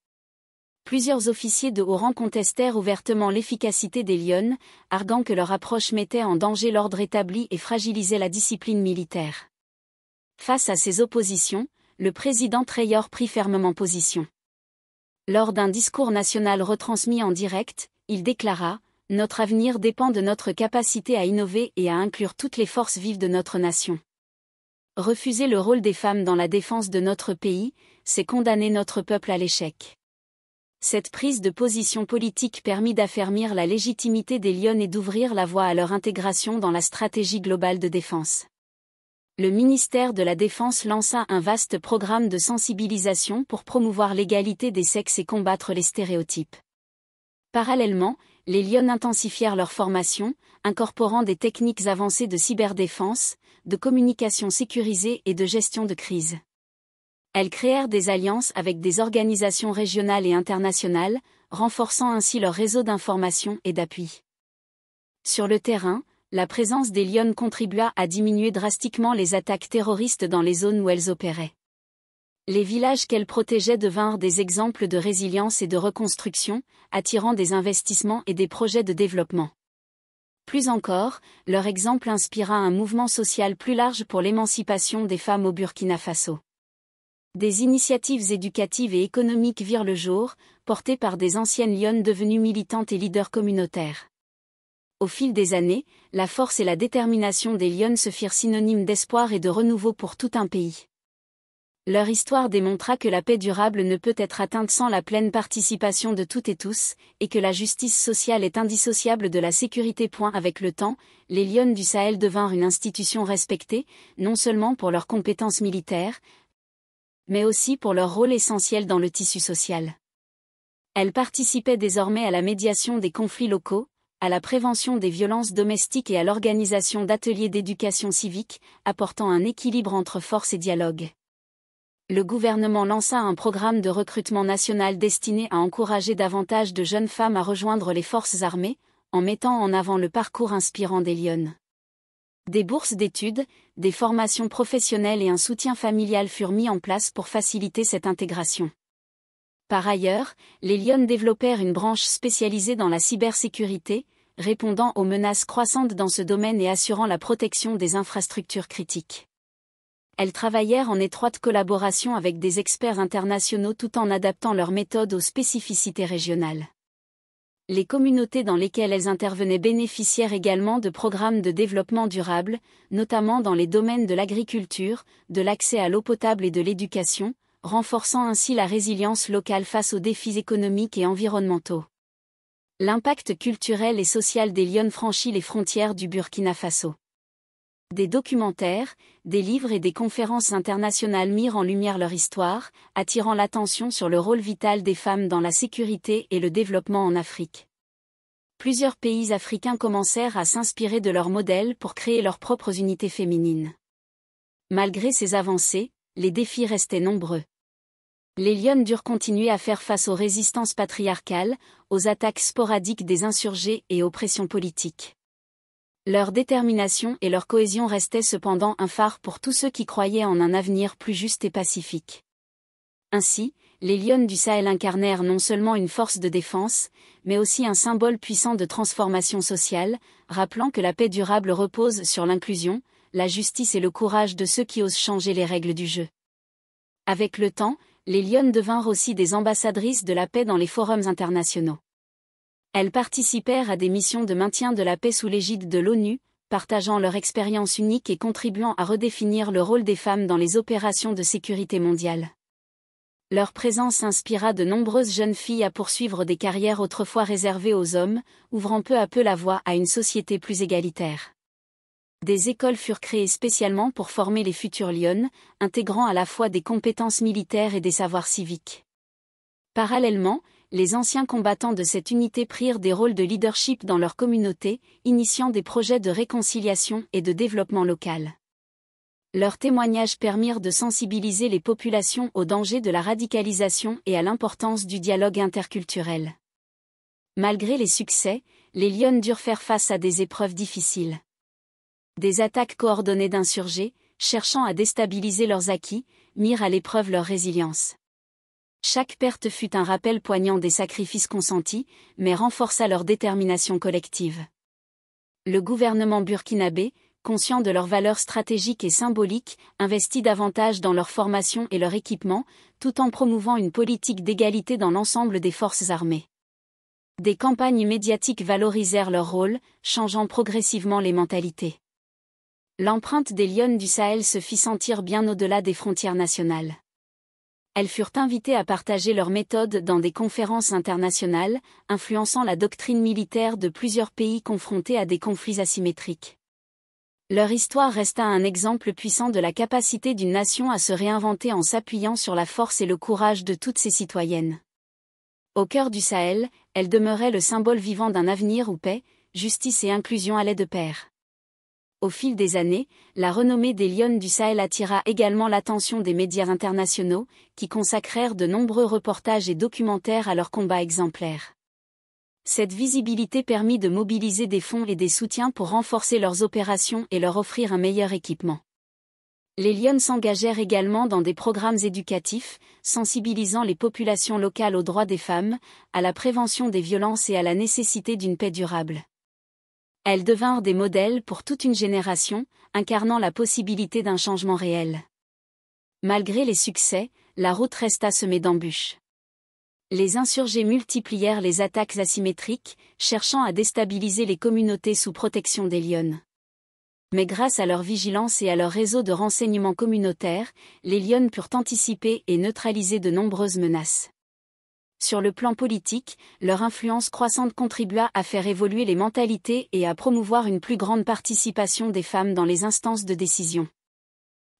Plusieurs officiers de haut rang contestèrent ouvertement l'efficacité des Lionnes, arguant que leur approche mettait en danger l'ordre établi et fragilisait la discipline militaire. Face à ces oppositions, le président Traore prit fermement position. Lors d'un discours national retransmis en direct, il déclara « Notre avenir dépend de notre capacité à innover et à inclure toutes les forces vives de notre nation. Refuser le rôle des femmes dans la défense de notre pays, c'est condamner notre peuple à l'échec. » Cette prise de position politique permit d'affermir la légitimité des Lionnes et d'ouvrir la voie à leur intégration dans la stratégie globale de défense. Le ministère de la Défense lança un vaste programme de sensibilisation pour promouvoir l'égalité des sexes et combattre les stéréotypes. Parallèlement, les Lionnes intensifièrent leur formation, incorporant des techniques avancées de cyberdéfense, de communication sécurisée et de gestion de crise. Elles créèrent des alliances avec des organisations régionales et internationales, renforçant ainsi leur réseau d'information et d'appui. Sur le terrain, la présence des Lionnes contribua à diminuer drastiquement les attaques terroristes dans les zones où elles opéraient. Les villages qu'elles protégeaient devinrent des exemples de résilience et de reconstruction, attirant des investissements et des projets de développement. Plus encore, leur exemple inspira un mouvement social plus large pour l'émancipation des femmes au Burkina Faso. Des initiatives éducatives et économiques virent le jour, portées par des anciennes Lionnes devenues militantes et leaders communautaires. Au fil des années, la force et la détermination des Lionnes se firent synonymes d'espoir et de renouveau pour tout un pays. Leur histoire démontra que la paix durable ne peut être atteinte sans la pleine participation de toutes et tous, et que la justice sociale est indissociable de la sécurité. Avec le temps, les Lionnes du Sahel devinrent une institution respectée, non seulement pour leurs compétences militaires, mais aussi pour leur rôle essentiel dans le tissu social. Elles participaient désormais à la médiation des conflits locaux, à la prévention des violences domestiques et à l'organisation d'ateliers d'éducation civique, apportant un équilibre entre force et dialogue. Le gouvernement lança un programme de recrutement national destiné à encourager davantage de jeunes femmes à rejoindre les forces armées, en mettant en avant le parcours inspirant des Lionnes. Des bourses d'études, des formations professionnelles et un soutien familial furent mis en place pour faciliter cette intégration. Par ailleurs, les Lionnes développèrent une branche spécialisée dans la cybersécurité, répondant aux menaces croissantes dans ce domaine et assurant la protection des infrastructures critiques. Elles travaillèrent en étroite collaboration avec des experts internationaux tout en adaptant leurs méthodes aux spécificités régionales. Les communautés dans lesquelles elles intervenaient bénéficièrent également de programmes de développement durable, notamment dans les domaines de l'agriculture, de l'accès à l'eau potable et de l'éducation, renforçant ainsi la résilience locale face aux défis économiques et environnementaux. L'impact culturel et social des Lionnes franchit les frontières du Burkina Faso. Des documentaires, des livres et des conférences internationales mirent en lumière leur histoire, attirant l'attention sur le rôle vital des femmes dans la sécurité et le développement en Afrique. Plusieurs pays africains commencèrent à s'inspirer de leurs modèles pour créer leurs propres unités féminines. Malgré ces avancées, les défis restaient nombreux. Les lionnes durent continuer à faire face aux résistances patriarcales, aux attaques sporadiques des insurgés et aux pressions politiques. Leur détermination et leur cohésion restaient cependant un phare pour tous ceux qui croyaient en un avenir plus juste et pacifique. Ainsi, les lionnes du Sahel incarnèrent non seulement une force de défense, mais aussi un symbole puissant de transformation sociale, rappelant que la paix durable repose sur l'inclusion, la justice et le courage de ceux qui osent changer les règles du jeu. Avec le temps, les lionnes devinrent aussi des ambassadrices de la paix dans les forums internationaux. Elles participèrent à des missions de maintien de la paix sous l'égide de l'ONU, partageant leur expérience unique et contribuant à redéfinir le rôle des femmes dans les opérations de sécurité mondiale. Leur présence inspira de nombreuses jeunes filles à poursuivre des carrières autrefois réservées aux hommes, ouvrant peu à peu la voie à une société plus égalitaire. Des écoles furent créées spécialement pour former les futures lionnes, intégrant à la fois des compétences militaires et des savoirs civiques. Parallèlement, les anciens combattants de cette unité prirent des rôles de leadership dans leur communauté, initiant des projets de réconciliation et de développement local. Leurs témoignages permirent de sensibiliser les populations aux dangers de la radicalisation et à l'importance du dialogue interculturel. Malgré les succès, les lionnes durent faire face à des épreuves difficiles. Des attaques coordonnées d'insurgés, cherchant à déstabiliser leurs acquis, mirent à l'épreuve leur résilience. Chaque perte fut un rappel poignant des sacrifices consentis, mais renforça leur détermination collective. Le gouvernement burkinabé, conscient de leurs valeurs stratégiques et symboliques, investit davantage dans leur formation et leur équipement, tout en promouvant une politique d'égalité dans l'ensemble des forces armées. Des campagnes médiatiques valorisèrent leur rôle, changeant progressivement les mentalités. L'empreinte des lionnes du Sahel se fit sentir bien au-delà des frontières nationales. Elles furent invitées à partager leurs méthodes dans des conférences internationales, influençant la doctrine militaire de plusieurs pays confrontés à des conflits asymétriques. Leur histoire resta un exemple puissant de la capacité d'une nation à se réinventer en s'appuyant sur la force et le courage de toutes ses citoyennes. Au cœur du Sahel, elles demeuraient le symbole vivant d'un avenir où paix, justice et inclusion allaient de pair. Au fil des années, la renommée des lionnes du Sahel attira également l'attention des médias internationaux, qui consacrèrent de nombreux reportages et documentaires à leurs combats exemplaires. Cette visibilité permit de mobiliser des fonds et des soutiens pour renforcer leurs opérations et leur offrir un meilleur équipement. Les lionnes s'engagèrent également dans des programmes éducatifs, sensibilisant les populations locales aux droits des femmes, à la prévention des violences et à la nécessité d'une paix durable. Elles devinrent des modèles pour toute une génération, incarnant la possibilité d'un changement réel. Malgré les succès, la route resta semée d'embûches. Les insurgés multiplièrent les attaques asymétriques, cherchant à déstabiliser les communautés sous protection des lionnes. Mais grâce à leur vigilance et à leur réseau de renseignement communautaire, les lionnes purent anticiper et neutraliser de nombreuses menaces. Sur le plan politique, leur influence croissante contribua à faire évoluer les mentalités et à promouvoir une plus grande participation des femmes dans les instances de décision.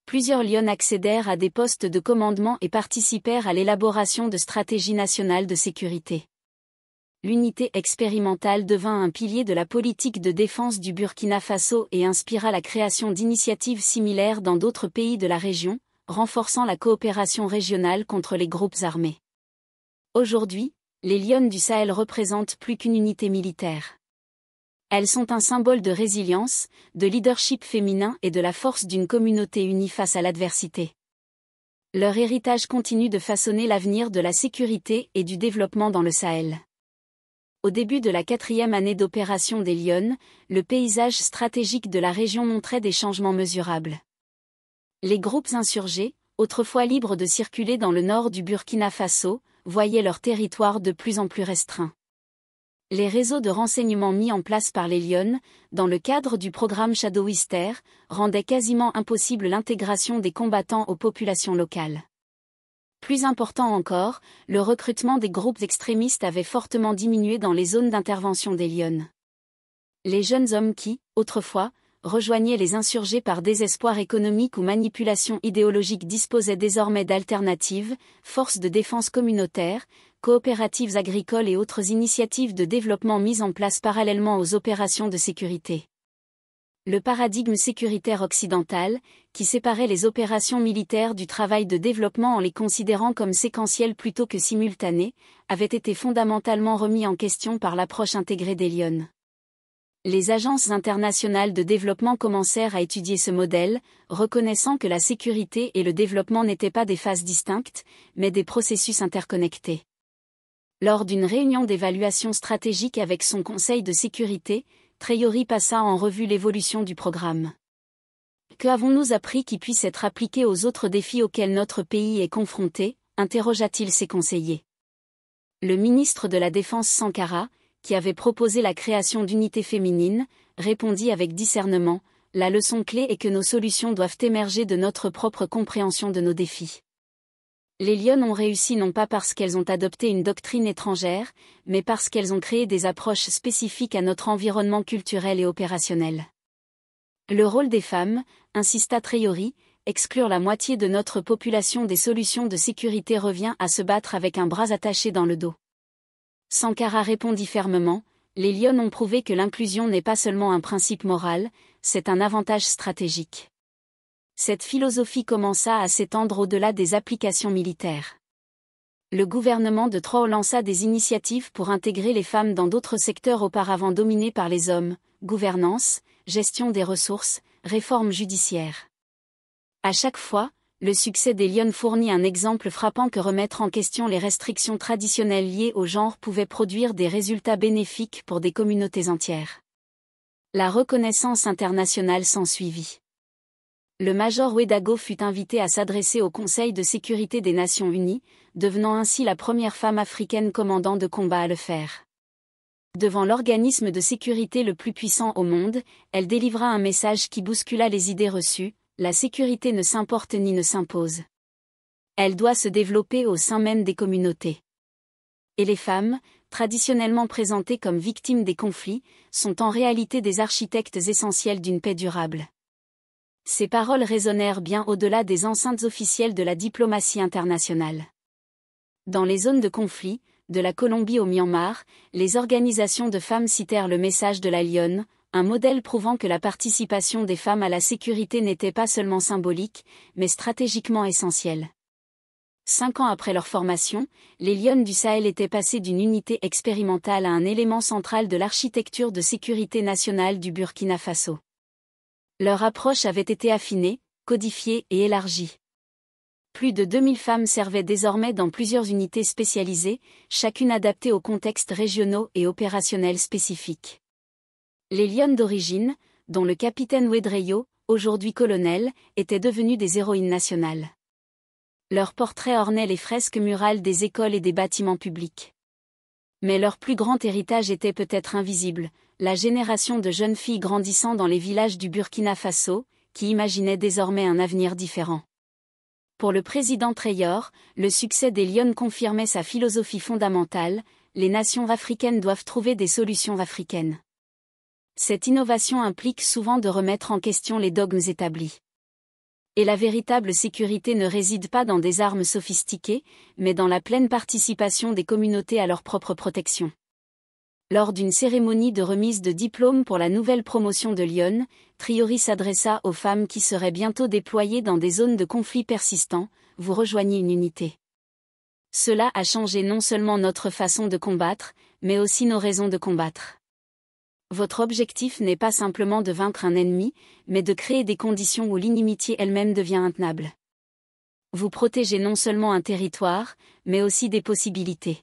Plusieurs lionnes accédèrent à des postes de commandement et participèrent à l'élaboration de stratégies nationales de sécurité. L'unité expérimentale devint un pilier de la politique de défense du Burkina Faso et inspira la création d'initiatives similaires dans d'autres pays de la région, renforçant la coopération régionale contre les groupes armés. Aujourd'hui, les lionnes du Sahel représentent plus qu'une unité militaire. Elles sont un symbole de résilience, de leadership féminin et de la force d'une communauté unie face à l'adversité. Leur héritage continue de façonner l'avenir de la sécurité et du développement dans le Sahel. Au début de la 4e année d'opération des lionnes, le paysage stratégique de la région montrait des changements mesurables. Les groupes insurgés, autrefois libres de circuler dans le nord du Burkina Faso, voyaient leur territoire de plus en plus restreint. Les réseaux de renseignement mis en place par les lionnes, dans le cadre du programme Shadowister, rendaient quasiment impossible l'intégration des combattants aux populations locales. Plus important encore, le recrutement des groupes extrémistes avait fortement diminué dans les zones d'intervention des lionnes. Les jeunes hommes qui, autrefois, rejoignaient les insurgés par désespoir économique ou manipulation idéologique, disposaient désormais d'alternatives, forces de défense communautaires, coopératives agricoles et autres initiatives de développement mises en place parallèlement aux opérations de sécurité. Le paradigme sécuritaire occidental, qui séparait les opérations militaires du travail de développement en les considérant comme séquentielles plutôt que simultanées, avait été fondamentalement remis en question par l'approche intégrée d'Elion. Les agences internationales de développement commencèrent à étudier ce modèle, reconnaissant que la sécurité et le développement n'étaient pas des phases distinctes, mais des processus interconnectés. Lors d'une réunion d'évaluation stratégique avec son conseil de sécurité, Traoré passa en revue l'évolution du programme. Que avons-nous appris qui puisse être appliqué aux autres défis auxquels notre pays est confronté, interrogea-t-il ses conseillers. Le ministre de la Défense Sankara, qui avait proposé la création d'unités féminines, répondit avec discernement, la leçon clé est que nos solutions doivent émerger de notre propre compréhension de nos défis. Les Lionnes ont réussi non pas parce qu'elles ont adopté une doctrine étrangère, mais parce qu'elles ont créé des approches spécifiques à notre environnement culturel et opérationnel. Le rôle des femmes, insista Traoré, exclure la moitié de notre population des solutions de sécurité revient à se battre avec un bras attaché dans le dos. Sankara répondit fermement, les Lionnes ont prouvé que l'inclusion n'est pas seulement un principe moral, c'est un avantage stratégique. Cette philosophie commença à s'étendre au-delà des applications militaires. Le gouvernement de Traoré lança des initiatives pour intégrer les femmes dans d'autres secteurs auparavant dominés par les hommes, gouvernance, gestion des ressources, réforme judiciaire. À chaque fois, le succès des Lionnes fournit un exemple frappant que remettre en question les restrictions traditionnelles liées au genre pouvait produire des résultats bénéfiques pour des communautés entières. La reconnaissance internationale s'ensuivit. Le major Ouedago fut invité à s'adresser au Conseil de sécurité des Nations Unies, devenant ainsi la première femme africaine commandant de combat à le faire. Devant l'organisme de sécurité le plus puissant au monde, elle délivra un message qui bouscula les idées reçues, la sécurité ne s'importe ni ne s'impose. Elle doit se développer au sein même des communautés. Et les femmes, traditionnellement présentées comme victimes des conflits, sont en réalité des architectes essentiels d'une paix durable. Ces paroles résonnèrent bien au-delà des enceintes officielles de la diplomatie internationale. Dans les zones de conflit, de la Colombie au Myanmar, les organisations de femmes citèrent le message de la Lionne, un modèle prouvant que la participation des femmes à la sécurité n'était pas seulement symbolique, mais stratégiquement essentielle. 5 ans après leur formation, les Lionnes du Sahel étaient passées d'une unité expérimentale à un élément central de l'architecture de sécurité nationale du Burkina Faso. Leur approche avait été affinée, codifiée et élargie. Plus de 2000 femmes servaient désormais dans plusieurs unités spécialisées, chacune adaptée aux contextes régionaux et opérationnels spécifiques. Les Lionnes d'origine, dont le capitaine Ouedraogo, aujourd'hui colonel, étaient devenues des héroïnes nationales. Leurs portraits ornaient les fresques murales des écoles et des bâtiments publics. Mais leur plus grand héritage était peut-être invisible, la génération de jeunes filles grandissant dans les villages du Burkina Faso, qui imaginaient désormais un avenir différent. Pour le président Traoré, le succès des Lionnes confirmait sa philosophie fondamentale, les nations africaines doivent trouver des solutions africaines. Cette innovation implique souvent de remettre en question les dogmes établis. Et la véritable sécurité ne réside pas dans des armes sophistiquées, mais dans la pleine participation des communautés à leur propre protection. Lors d'une cérémonie de remise de diplôme pour la nouvelle promotion de Lyon, Traoré s'adressa aux femmes qui seraient bientôt déployées dans des zones de conflit persistants, vous rejoignez une unité. Cela a changé non seulement notre façon de combattre, mais aussi nos raisons de combattre. Votre objectif n'est pas simplement de vaincre un ennemi, mais de créer des conditions où l'inimitié elle-même devient intenable. Vous protégez non seulement un territoire, mais aussi des possibilités.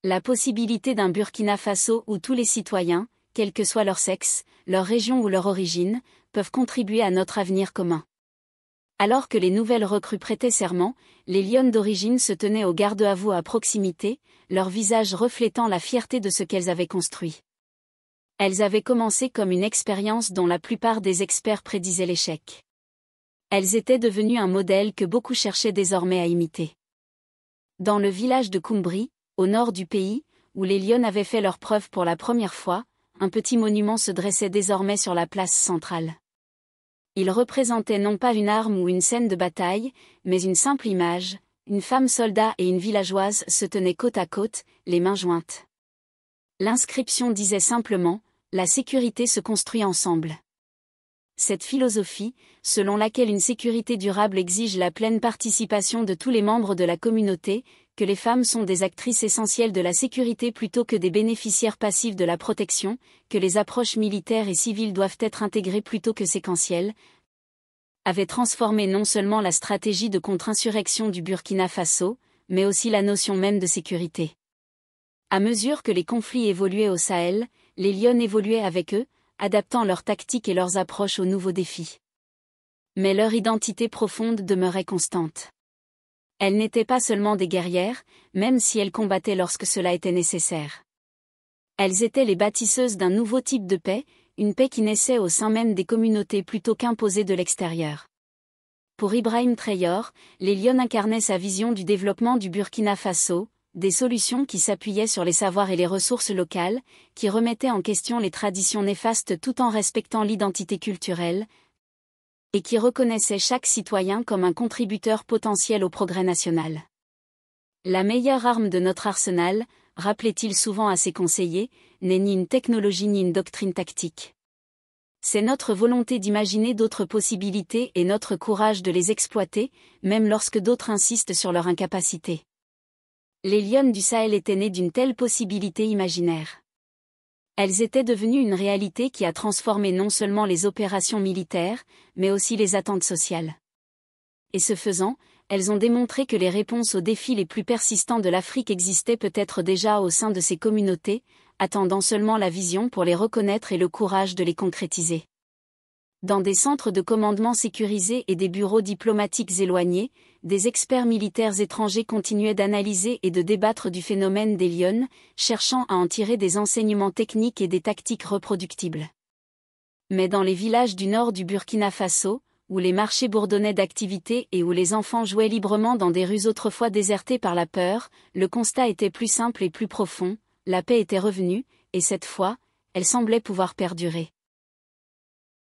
La possibilité d'un Burkina Faso où tous les citoyens, quel que soit leur sexe, leur région ou leur origine, peuvent contribuer à notre avenir commun. Alors que les nouvelles recrues prêtaient serment, les Lionnes d'origine se tenaient au garde-à-vous à proximité, leur visage reflétant la fierté de ce qu'elles avaient construit. Elles avaient commencé comme une expérience dont la plupart des experts prédisaient l'échec. Elles étaient devenues un modèle que beaucoup cherchaient désormais à imiter. Dans le village de Koumbri, au nord du pays, où les Lionnes avaient fait leurs preuves pour la première fois, un petit monument se dressait désormais sur la place centrale. Il représentait non pas une arme ou une scène de bataille, mais une simple image, une femme soldat et une villageoise se tenaient côte à côte, les mains jointes. L'inscription disait simplement « La sécurité se construit ensemble ». Cette philosophie, selon laquelle une sécurité durable exige la pleine participation de tous les membres de la communauté, que les femmes sont des actrices essentielles de la sécurité plutôt que des bénéficiaires passifs de la protection, que les approches militaires et civiles doivent être intégrées plutôt que séquentielles, avait transformé non seulement la stratégie de contre-insurrection du Burkina Faso, mais aussi la notion même de sécurité. À mesure que les conflits évoluaient au Sahel, les Lionnes évoluaient avec eux, adaptant leurs tactiques et leurs approches aux nouveaux défis. Mais leur identité profonde demeurait constante. Elles n'étaient pas seulement des guerrières, même si elles combattaient lorsque cela était nécessaire. Elles étaient les bâtisseuses d'un nouveau type de paix, une paix qui naissait au sein même des communautés plutôt qu'imposée de l'extérieur. Pour Ibrahim Traore, les Lionnes incarnaient sa vision du développement du Burkina Faso, des solutions qui s'appuyaient sur les savoirs et les ressources locales, qui remettaient en question les traditions néfastes tout en respectant l'identité culturelle, et qui reconnaissaient chaque citoyen comme un contributeur potentiel au progrès national. La meilleure arme de notre arsenal, rappelait-il souvent à ses conseillers, n'est ni une technologie ni une doctrine tactique. C'est notre volonté d'imaginer d'autres possibilités et notre courage de les exploiter, même lorsque d'autres insistent sur leur incapacité. Les Lionnes du Sahel étaient nées d'une telle possibilité imaginaire. Elles étaient devenues une réalité qui a transformé non seulement les opérations militaires, mais aussi les attentes sociales. Et ce faisant, elles ont démontré que les réponses aux défis les plus persistants de l'Afrique existaient peut-être déjà au sein de ces communautés, attendant seulement la vision pour les reconnaître et le courage de les concrétiser. Dans des centres de commandement sécurisés et des bureaux diplomatiques éloignés, des experts militaires étrangers continuaient d'analyser et de débattre du phénomène des Lionnes, cherchant à en tirer des enseignements techniques et des tactiques reproductibles. Mais dans les villages du nord du Burkina Faso, où les marchés bourdonnaient d'activité et où les enfants jouaient librement dans des rues autrefois désertées par la peur, le constat était plus simple et plus profond, la paix était revenue, et cette fois, elle semblait pouvoir perdurer.